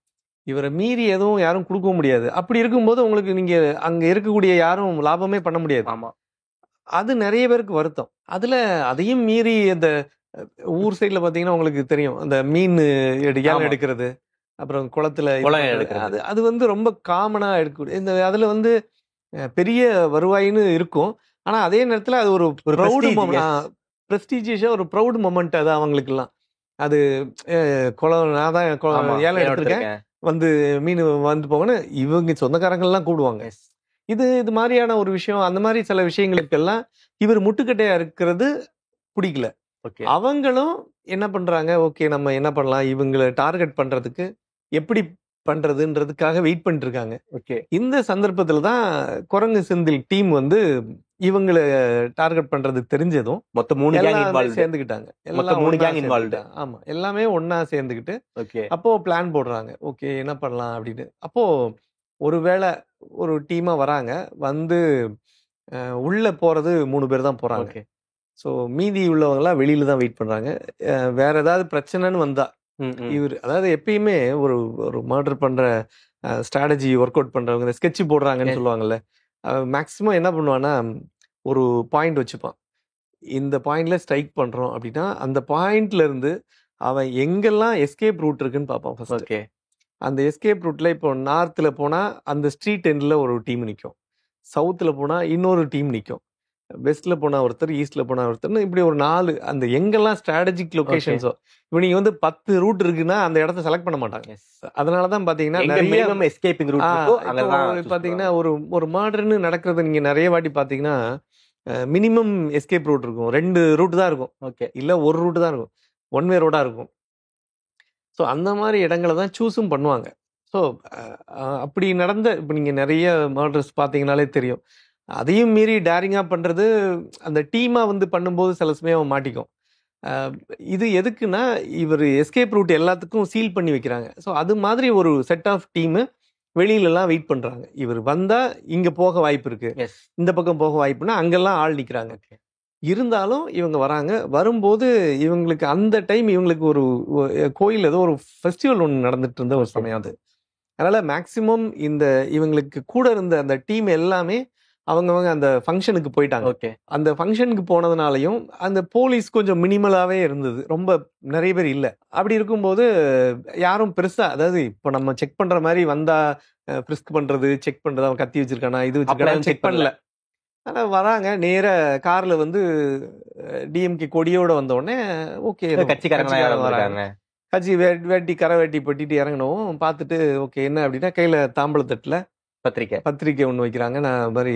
இவரை மீறி எதுவும் யாரும் கொடுக்க முடியாது. அப்படி இருக்கும்போது உங்களுக்கு நீங்க அங்க இருக்கக்கூடிய யாரும் லாபமே பண்ண முடியாது. ஆமா. அது நிறைய பேருக்கு வருத்தம். அதுல அதையும் மீறி அந்த ஊர் சைடுல பாத்தீங்கன்னா உங்களுக்கு தெரியும், அந்த மீன் ஏலம் ஆமா. எடுக்கிறது, அப்புறம் குளத்துல இது குளம் பண்றது. எடுக்கிறது. அது வந்து ரொம்ப காமனா எடுக்கக்கூடிய இந்த அதுல வந்து பெரிய வருவாயின்னு இருக்கும். ஆனா அதே நேரத்துல அது ஒரு ஒரு ப்ரௌடு prestige, yes. பிரஸ்டீஜியஸா ஒரு ப்ரௌட் மொமெண்ட் அது அவங்களுக்கு எல்லாம். அது குளம் நான் தான் ஆமா. ஏலம் எடுத்திருக்கேன், வந்து மீன் வந்து போகணும், இவங்க சொந்தக்காரங்க எல்லாம் கூடுவாங்க. Yes. இது மாதிரியான ஒரு விஷயம். அந்த மாதிரி சில விஷயங்களுக்கெல்லாம் இவர் முட்டுக்கட்டையா இருக்கிறது பிடிக்கல. Okay. அவங்களும் என்ன பண்றாங்க, ஓகே நம்ம என்ன பண்ணலாம், இவங்களை டார்கெட் பண்றதுக்கு எப்படி பண்றதுன்றதுக்காக வெயிட் பண்ணிட்டு இருக்காங்க. Okay. இந்த சந்தர்ப்பத்துல தான் குரங்கு செந்தில் டீம் வந்து இவங்களை டார்கெட் பண்றது தெரிஞ்சதும் மொத்தம் 3 gang எல்லாமே involved. சேர்ந்துக்கிட்டாங்க. மொத்தம் 3 ஒண்ணா gang involved. சேர்ந்துக்கிட்டாங்க. ஆமா, எல்லாமே ஒண்ணா சேர்ந்துக்கிட்டு Okay. அப்போ பிளான் போடுறாங்க. ஓகே என்ன பண்ணலாம் அப்படின்னு. அப்போ ஒருவேளை ஒரு டீமா வராங்க, வந்து உள்ள போறது 3 பேர் தான் போறாங்க. Okay. ஸோ மீதி உள்ளவங்கலாம் வெளியில தான் வெயிட் பண்றாங்க. வேற ஏதாவது பிரச்சனைன்னு வந்தா இவர், அதாவது எப்பயுமே ஒரு ஒரு மர்டர் பண்ற ஸ்ட்ராட்டஜி ஒர்க் அவுட் பண்றவங்க இந்த ஸ்கெட்ச் போடுறாங்கன்னு Yes. சொல்லுவாங்கல்ல, மேக்சிமம் என்ன பண்ணுவான்னா ஒரு பாயிண்ட் வச்சுப்பான். இந்த பாயிண்ட்ல ஸ்ட்ரைக் பண்றோம் அப்படின்னா அந்த பாயிண்ட்ல இருந்து அவன் எங்கெல்லாம் எஸ்கேப் ரூட் இருக்குன்னு பார்ப்பான் ஃபர்ஸ்ட். Okay. அந்த எஸ்கேப் ரூட்ல இப்போ நார்த்ல போனா அந்த ஸ்ட்ரீட் எண்ட்ல ஒரு டீம் நிற்கும், சவுத்துல போனா இன்னொரு டீம் நிற்கும், வெஸ்ட்ல போனா ஒருத்தர், ஈஸ்ட்ல போனா ஒருத்தர், இப்படி ஒரு 4 அந்த எங்கெல்லாம் ஸ்ட்ராட்டஜிக் லொகேஷன்ஸோ. இப்போ நீங்க வந்து 10 ரூட் இருக்குன்னா அந்த இடத்த செலக்ட் பண்ண மாட்டாங்க. Yes. அதனாலதான் பாத்தீங்கன்னா எங்க நிறைய minimum escaping route இருக்கோ இப்போ அங்கதான் choose பாத்தீங்கன்னா ஒரு மர்டர்னு நடக்கிறது நீங்க நிறைய வாட்டி பாத்தீங்கன்னா மினிமம் எஸ்கேப் ரூட் இருக்கும், 2 ரூட் தான் இருக்கும், பண்ணுவாங்க. Okay. இல்ல ஒரு ரூட் தான் இருக்கும், ஒன் வே ரோடா இருக்கும். ஸோ அந்த மாதிரி இடங்களை தான் சூஸும் பண்ணுவாங்க. ஸோ அப்படி நடந்த இப்போ நீங்கள் நிறைய மர்டர்ஸ் பார்த்தீங்கனாலே தெரியும். அதையும் மீறி டேரிங்காக பண்ணுறது, அந்த டீமாக வந்து பண்ணும்போது சில சமயம் மாட்டிக்கும். இது எதுக்குன்னா இவர் எஸ்கேப் ரூட் எல்லாத்துக்கும் சீல் பண்ணி வைக்கிறாங்க. ஸோ அது மாதிரி ஒரு செட் ஆஃப் டீமு வெளியிலலாம் வெயிட் பண்ணுறாங்க. இவர் வந்தால் இங்கே போக வாய்ப்பு இருக்கு, Yes. இந்த பக்கம் போக வாய்ப்புனா அங்கெல்லாம் ஆள் நிற்கிறாங்க. இருந்தாலும் இவங்க வராங்க. வரும்போது இவங்களுக்கு அந்த டைம் இவங்களுக்கு ஒரு கோயில் ஏதோ ஒரு ஃபெஸ்டிவல் ஒன்று நடந்துட்டு இருந்த ஒரு சமயம் அது. அதனால மேக்சிமம் இந்த இவங்களுக்கு கூட இருந்த அந்த டீம் எல்லாமே அவங்கவங்க அந்த ஃபங்க்ஷனுக்கு போயிட்டாங்க. Okay. அந்த ஃபங்க்ஷனுக்கு போனதுனாலையும் அந்த போலீஸ் கொஞ்சம் மினிமலாவே இருந்தது, ரொம்ப நிறைய பேர் இல்லை. அப்படி இருக்கும்போது யாரும் பெருசா, அதாவது இப்போ நம்ம செக் பண்ற மாதிரி வந்தா ஃப்ரிஸ்க் பண்றது, செக் பண்றது, அவன் கத்தி வச்சிருக்கானா இது வச்சிருக்கானா அப்பெல்லாம் செக் பண்ணல. ஆனா வராங்க நேர கார்ல வந்து டிஎம்கே கொடியோட வந்த உடனே ஓகே கட்சிக்காரங்க வராங்க. கட்சி வேட்டி கரை வேட்டி பட்டிட்டு இறங்கணும் பார்த்துட்டு ஓகே என்ன அப்படின்னா கையில தாம்பளத்தட்டுல பத்திரிக்கை ஒன்று வைக்கிறாங்க. நான் மாதிரி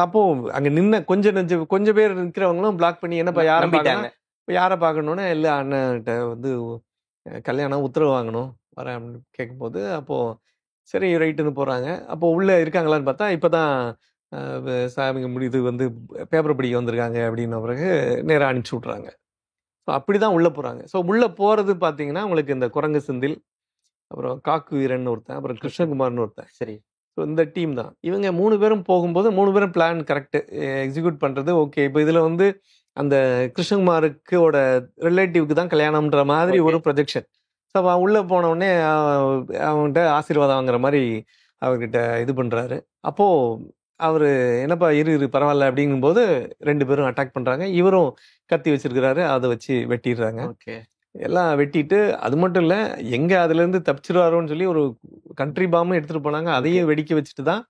அப்போ அங்க நின்ன கொஞ்சம் பேர் நிற்கிறவங்களும் பிளாக் பண்ணி என்னப்பா யாரை பார்க்கணும், இப்போ யாரை பார்க்கணுன்னு இல்லை அண்ணன்கிட்ட வந்து கல்யாணம் உத்தரவு வாங்கணும் வரேன் அப்படின்னு கேட்கும்போது அப்போ சரி ரைட்டுன்னு போறாங்க. அப்போ உள்ள இருக்காங்களான்னு பார்த்தா இப்பதான் சாமிங்க முடிது வந்து பேப்பர் படிக்க வந்திருக்காங்க அப்படின்ன பிறகு நேராக அனுப்பிச்சி விட்றாங்க. ஸோ அப்படிதான் உள்ள போறாங்க. ஸோ உள்ள போறது பார்த்தீங்கன்னா உங்களுக்கு இந்த குரங்கு செந்தில், அப்புறம் காக்கு வீரன் ஒருத்தன், அப்புறம் கிருஷ்ணகுமார்னு ஒருத்தன். சரி. ஸோ இந்த டீம் தான். இவங்க 3 பேரும் போகும்போது 3 பேரும் பிளான் கரெக்ட் எக்ஸிக்யூட் பண்றது ஓகே. இப்போ இதுல வந்து அந்த கிருஷ்ணகுமாருக்கோட ரிலேட்டிவ்க்கு தான் கல்யாணம்ன்ற மாதிரி ஒரு ப்ரொஜெக்ஷன். ஸோ அவன் உள்ள போன உடனே அவன்கிட்ட ஆசீர்வாதம் வாங்குற மாதிரி அவர்கிட்ட இது பண்றாரு. அப்போ அவரு என்னப்பா இரு பரவாயில்ல அப்படிங்கும்போது 2 பேரும் அட்டாக் பண்றாங்க. இவரும் கத்தி வச்சிருக்கிறாரு, அதை வச்சு வெட்டிடுறாங்க. ஓகே. எல்லாம் வெட்டிட்டு அது மட்டும் இல்ல, எங்க அதுல இருந்து தப்பிச்சிருவாரோன்னு சொல்லி ஒரு கண்ட்ரி பாம்பும் எடுத்துட்டு போனாங்க. அதையும் வெடிக்க வச்சுட்டு தான்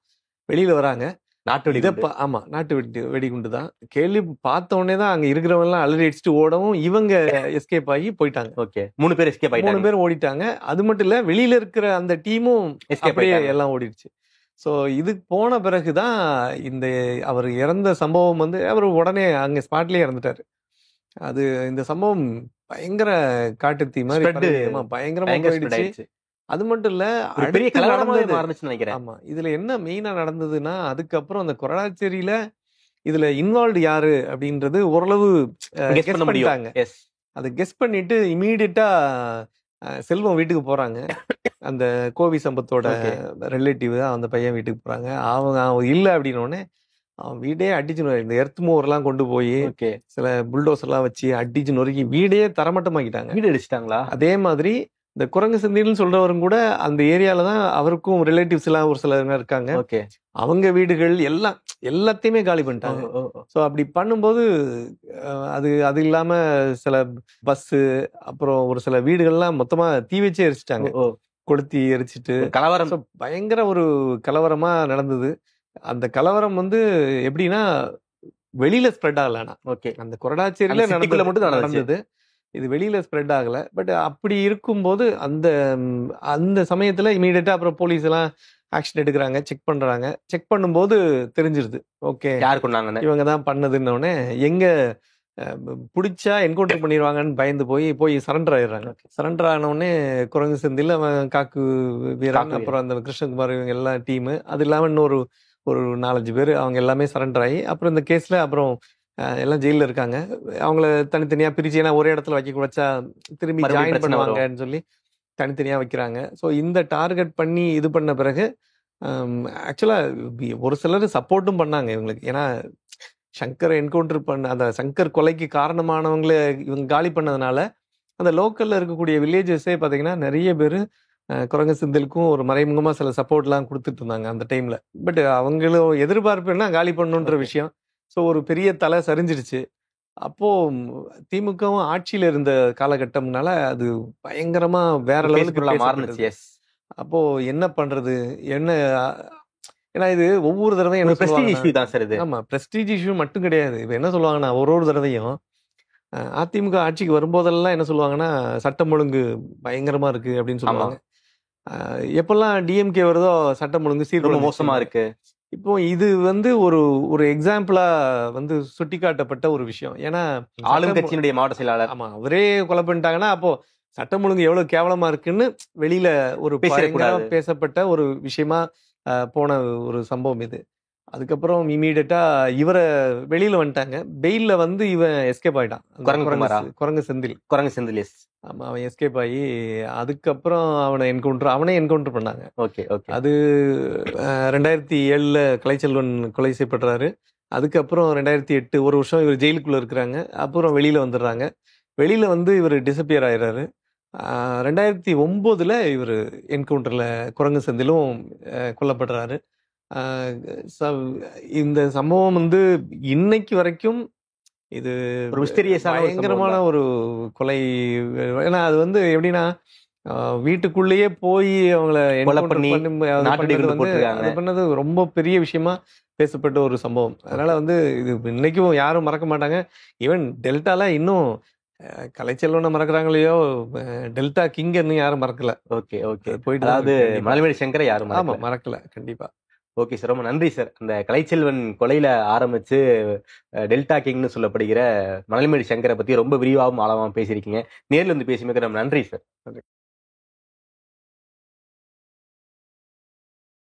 வெளியில வராங்க. நாட்டு வெடி குண்டு. ஆமா, நாட்டு வெடிகுண்டு தான். கேள்வி பார்த்த உடனே தான் அங்க இருக்கிறவங்க எல்லாம் அலறி அடிச்சுட்டு ஓடவும் இவங்க எஸ்கேப் ஆகி போயிட்டாங்க. ஓகே. 3 பேர் எஸ்கேப் 3 ஆயிட்டாங்க. பேர் ஓடிட்டாங்க. அது மட்டும் இல்ல, வெளியில இருக்கிற அந்த டீமும் எஸ்கேப் அப்படியே ஆயிட்டாங்க. எல்லாம் ஓடிடுச்சு. ஸோ இது போன பிறகுதான் இந்த அவர் இறந்த சம்பவம் வந்து அவர் உடனே அங்க ஸ்பாட்லயே இறந்துட்டாரு. அது இந்த சம்பவம் பயங்கர காட்டுத்தீ மாதிரி Spread. பரவி, ஆமா, பயங்கரமா பயங்கர spread போயிடுச்சு. ஆயிடுச்சு. அது மட்டும் இல்ல, ஒரு பெரிய அடுத்து கலவரமாவே நடந்தது. மாறுச்சுன்னு நினைக்கிறேன். ஆமா, இதுல என்ன மெயினா நடந்ததுன்னா, அதுக்கப்புறம் அந்த கொரடாச்சேரியில இதுல இன்வால்வ்டு யாரு அப்படின்றது ஓரளவு கெஸ் கெஸ் பண்ண முடியும். பண்ணிட்டாங்க. எஸ். அதை கெஸ் பண்ணிட்டு இமீடியட்டா செல்வம் வீட்டுக்கு போறாங்க. அந்த கோவி சம்பத்தோட Okay. ரிலேட்டிவ் அந்த பையன் வீட்டுக்கு போறாங்க. அவன் இல்ல அப்படின்ன உடனே அவன் வீடே அடிச்சு இந்த எர்த் மூவர் எல்லாம் கொண்டு போய் ஓகே. சில புல்டோசர் எல்லாம் வச்சு அடிச்சு நொறுக்கி வீடே தரமட்டமாக்கிட்டாங்க. வீடு அடிச்சிட்டாங்களா? அதே மாதிரி இந்த குரங்கு செந்தில்னு சொல்றவரும் கூட அந்த ஏரியால தான் அவருக்கும் ரிலேட்டிவ்ஸ் எல்லாம் ஒரு சிலர் இருக்காங்க. ஓகே. அவங்க வீடுகள் எல்லாத்தையுமே காலி பண்ணிட்டாங்க. ஸோ அப்படி பண்ணும்போது அது அது இல்லாம சில பஸ், அப்புறம் ஒரு சில வீடுகள்லாம் மொத்தமா தீ வச்சே எரிச்சிட்டாங்க. கொளுத்தி எரிச்சிட்டு கலவரம். So, பயங்கர ஒரு கலவரமா நடந்தது. அந்த கலவரம் வந்து எப்படின்னா வெளியில ஸ்ப்ரெட் ஆகலனா, ஓகே. அந்த கொரடாச்சேரியில அந்த cityக்குள்ள மட்டும் நடந்தது. இது வெளியில ஸ்ப்ரெட் ஆகல. பட் அப்படி இருக்கும்போது அந்த சமயத்துல இமீடியட்டா அப்புறம் போலீஸ் எல்லாம் ஆக்ஷன் எடுக்கிறாங்க, செக் பண்றாங்க. செக் பண்ணும்போது தெரிஞ்சிருது, ஓகே யார் கொண்டாங்கன்னு. இவங்க தான் பண்ணதுன்ன உடனே எங்க பிடிச்சா என்கவுண்டர் பண்ணிடுவாங்கன்னு பயந்து போய் சரண்டர் ஆயிடுறாங்க. சரண்டர் ஆன உடனே குரங்கு செந்தில், அவன் காக்கு வீரன், அப்புறம் அந்த கிருஷ்ணகுமார், இவங்க எல்லாம் டீமு, அது இல்லாம இன்னொரு ஒரு 4-5 பேர், அவங்க எல்லாமே சரண்டர் ஆகி அப்புறம் இந்த கேஸ்ல அப்புறம் எல்லாம் ஜெயில இருக்காங்க. அவங்கள தனித்தனியா பிரிச்சு, ஏன்னா ஒரே இடத்துல வச்சா திரும்பி மறுபடியும் ஜாயின் பிரச்சனை வரும். பண்ணுவாங்கன்னு சொல்லி தனித்தனியா வைக்கிறாங்க. ஸோ இந்த டார்கெட் பண்ணி இது பண்ண பிறகு ஆக்சுவலா ஒரு சிலர் சப்போர்ட்டும் பண்ணாங்க இவங்களுக்கு. ஏன்னா சங்கர் என்கவுண்டர் அந்த சங்கர் கொலைக்கு காரணமானவங்கள இவங்க காலி பண்ணதுனால அந்த லோக்கல்ல இருக்கக்கூடிய வில்லேஜஸே பாத்தீங்கன்னா நிறைய பேர் குரங்கு செந்திலுக்கும் ஒரு மறைமுகமா சில சப்போர்ட்லாம் கொடுத்துட்டு இருந்தாங்க அந்த டைம்ல. பட் அவங்களும் எதிர்பார்ப்பு என்ன, காலி பண்ணணுன்ற விஷயம். ஸோ ஒரு பெரிய தலை சரிஞ்சிடுச்சு. அப்போ திமுகவும் ஆட்சியில இருந்த காலகட்டம்னால அது பயங்கரமா வேற லெவலுக்கு மாறுனுச்சு. எஸ். அப்போ என்ன பண்றது, என்ன, ஏன்னா இது ஒவ்வொரு தடவையும் என்ன பிரஸ்டீஜ் சொல்லுவாங்கன்னா, இஷ்யூ தான் சார் இது. ஆமா, பிரஸ்டீஜ் இஷ்யூ மட்டும் கிடையாது. இப்ப என்ன சொல்லுவாங்கன்னா, ஒரு தடவையும் அதிமுக ஆட்சிக்கு வரும்போதெல்லாம் என்ன சொல்லுவாங்கன்னா, சட்டம் ஒழுங்கு பயங்கரமா இருக்கு அப்படின்னு சொல்லுவாங்க. எப்பெல்லாம் டிஎம்கே வருதோ சட்டம் ஒழுங்கு ரொம்ப சீர்குலைஞ்சிருச்சு. மோசமா இருக்கு. இப்போ இது வந்து ஒரு எக்ஸாம்பிளா வந்து சுட்டிக்காட்டப்பட்ட ஒரு விஷயம். ஏன்னா ஆளும் கட்சியினுடைய மாவட்ட செயலாளர். ஆமா, அவரே கொலை பண்ணிட்டாங்கன்னா அப்போ சட்டம் ஒழுங்கு எவ்வளவு கேவலமா இருக்குன்னு வெளியில ஒரு பேசிடக்கூடாது. பேசப்பட்ட ஒரு விஷயமா போன ஒரு சம்பவம் இது. அதுக்கப்புறம் இமீடியட்டா இவரை வெளியில வந்துட்டாங்க. பெயில்ல வந்து இவன் எஸ்கேப் ஆயிட்டான். குரங்கு செந்தில். குரங்கு செந்தில். எஸ். ஆமா, அவன் எஸ்கேப் ஆகி அதுக்கப்புறம் அவனை என்கவுண்டர் பண்ணாங்க. ஓகே. ஓகே. அது 2007 கலைச்செல்வன் கொலை செய்யப்படுறாரு. அதுக்கப்புறம் 2008 ஒரு வருஷம் இவர் ஜெயிலுக்குள்ள இருக்கிறாங்க. அப்புறம் வெளியில வந்துடுறாங்க. வெளியில வந்து இவர் டிசப்பியர் ஆயிடுறாரு. 2009 இவர் என்கவுண்டர்ல குரங்கு செந்திலும் கொல்லப்படுறாரு. இந்த சம்பவம் வந்து இன்னைக்கு வரைக்கும் இது ஒரு மிஸ்டீரியஸான பயங்கரமான ஒரு கொலை. ஏன்னா அது வந்து எப்படின்னா, வீட்டுக்குள்ளேயே போய் அவங்கள பண்ணது ரொம்ப பெரிய விஷயமா பேசப்பட்ட ஒரு சம்பவம். அதனால வந்து இது இன்னைக்கும் யாரும் மறக்க மாட்டாங்க. ஈவன் டெல்டால இன்னும் கலைச்செல்வனை மறக்கிறாங்களையோ, டெல்டா கிங் இன்னும் யாரும் மறக்கல. ஓகே. ஓகே. போயிட்டு, அதாவது மலைமேடு சங்கரை யாரும் மறக்கல. கண்டிப்பா. ஓகே சார், ரொம்ப நன்றி சார். அந்த கலைச்செல்வன் கொலையில ஆரம்பிச்சு டெல்டா கிங்னு சொல்லப்படுகிற மலைமேடு சங்கரை பத்தி ரொம்ப விரிவாகவும் ஆழமாகவும் பேசியிருக்கீங்க. நேர்ல வந்து பேசியமைக்கு ரொம்ப நன்றி சார்.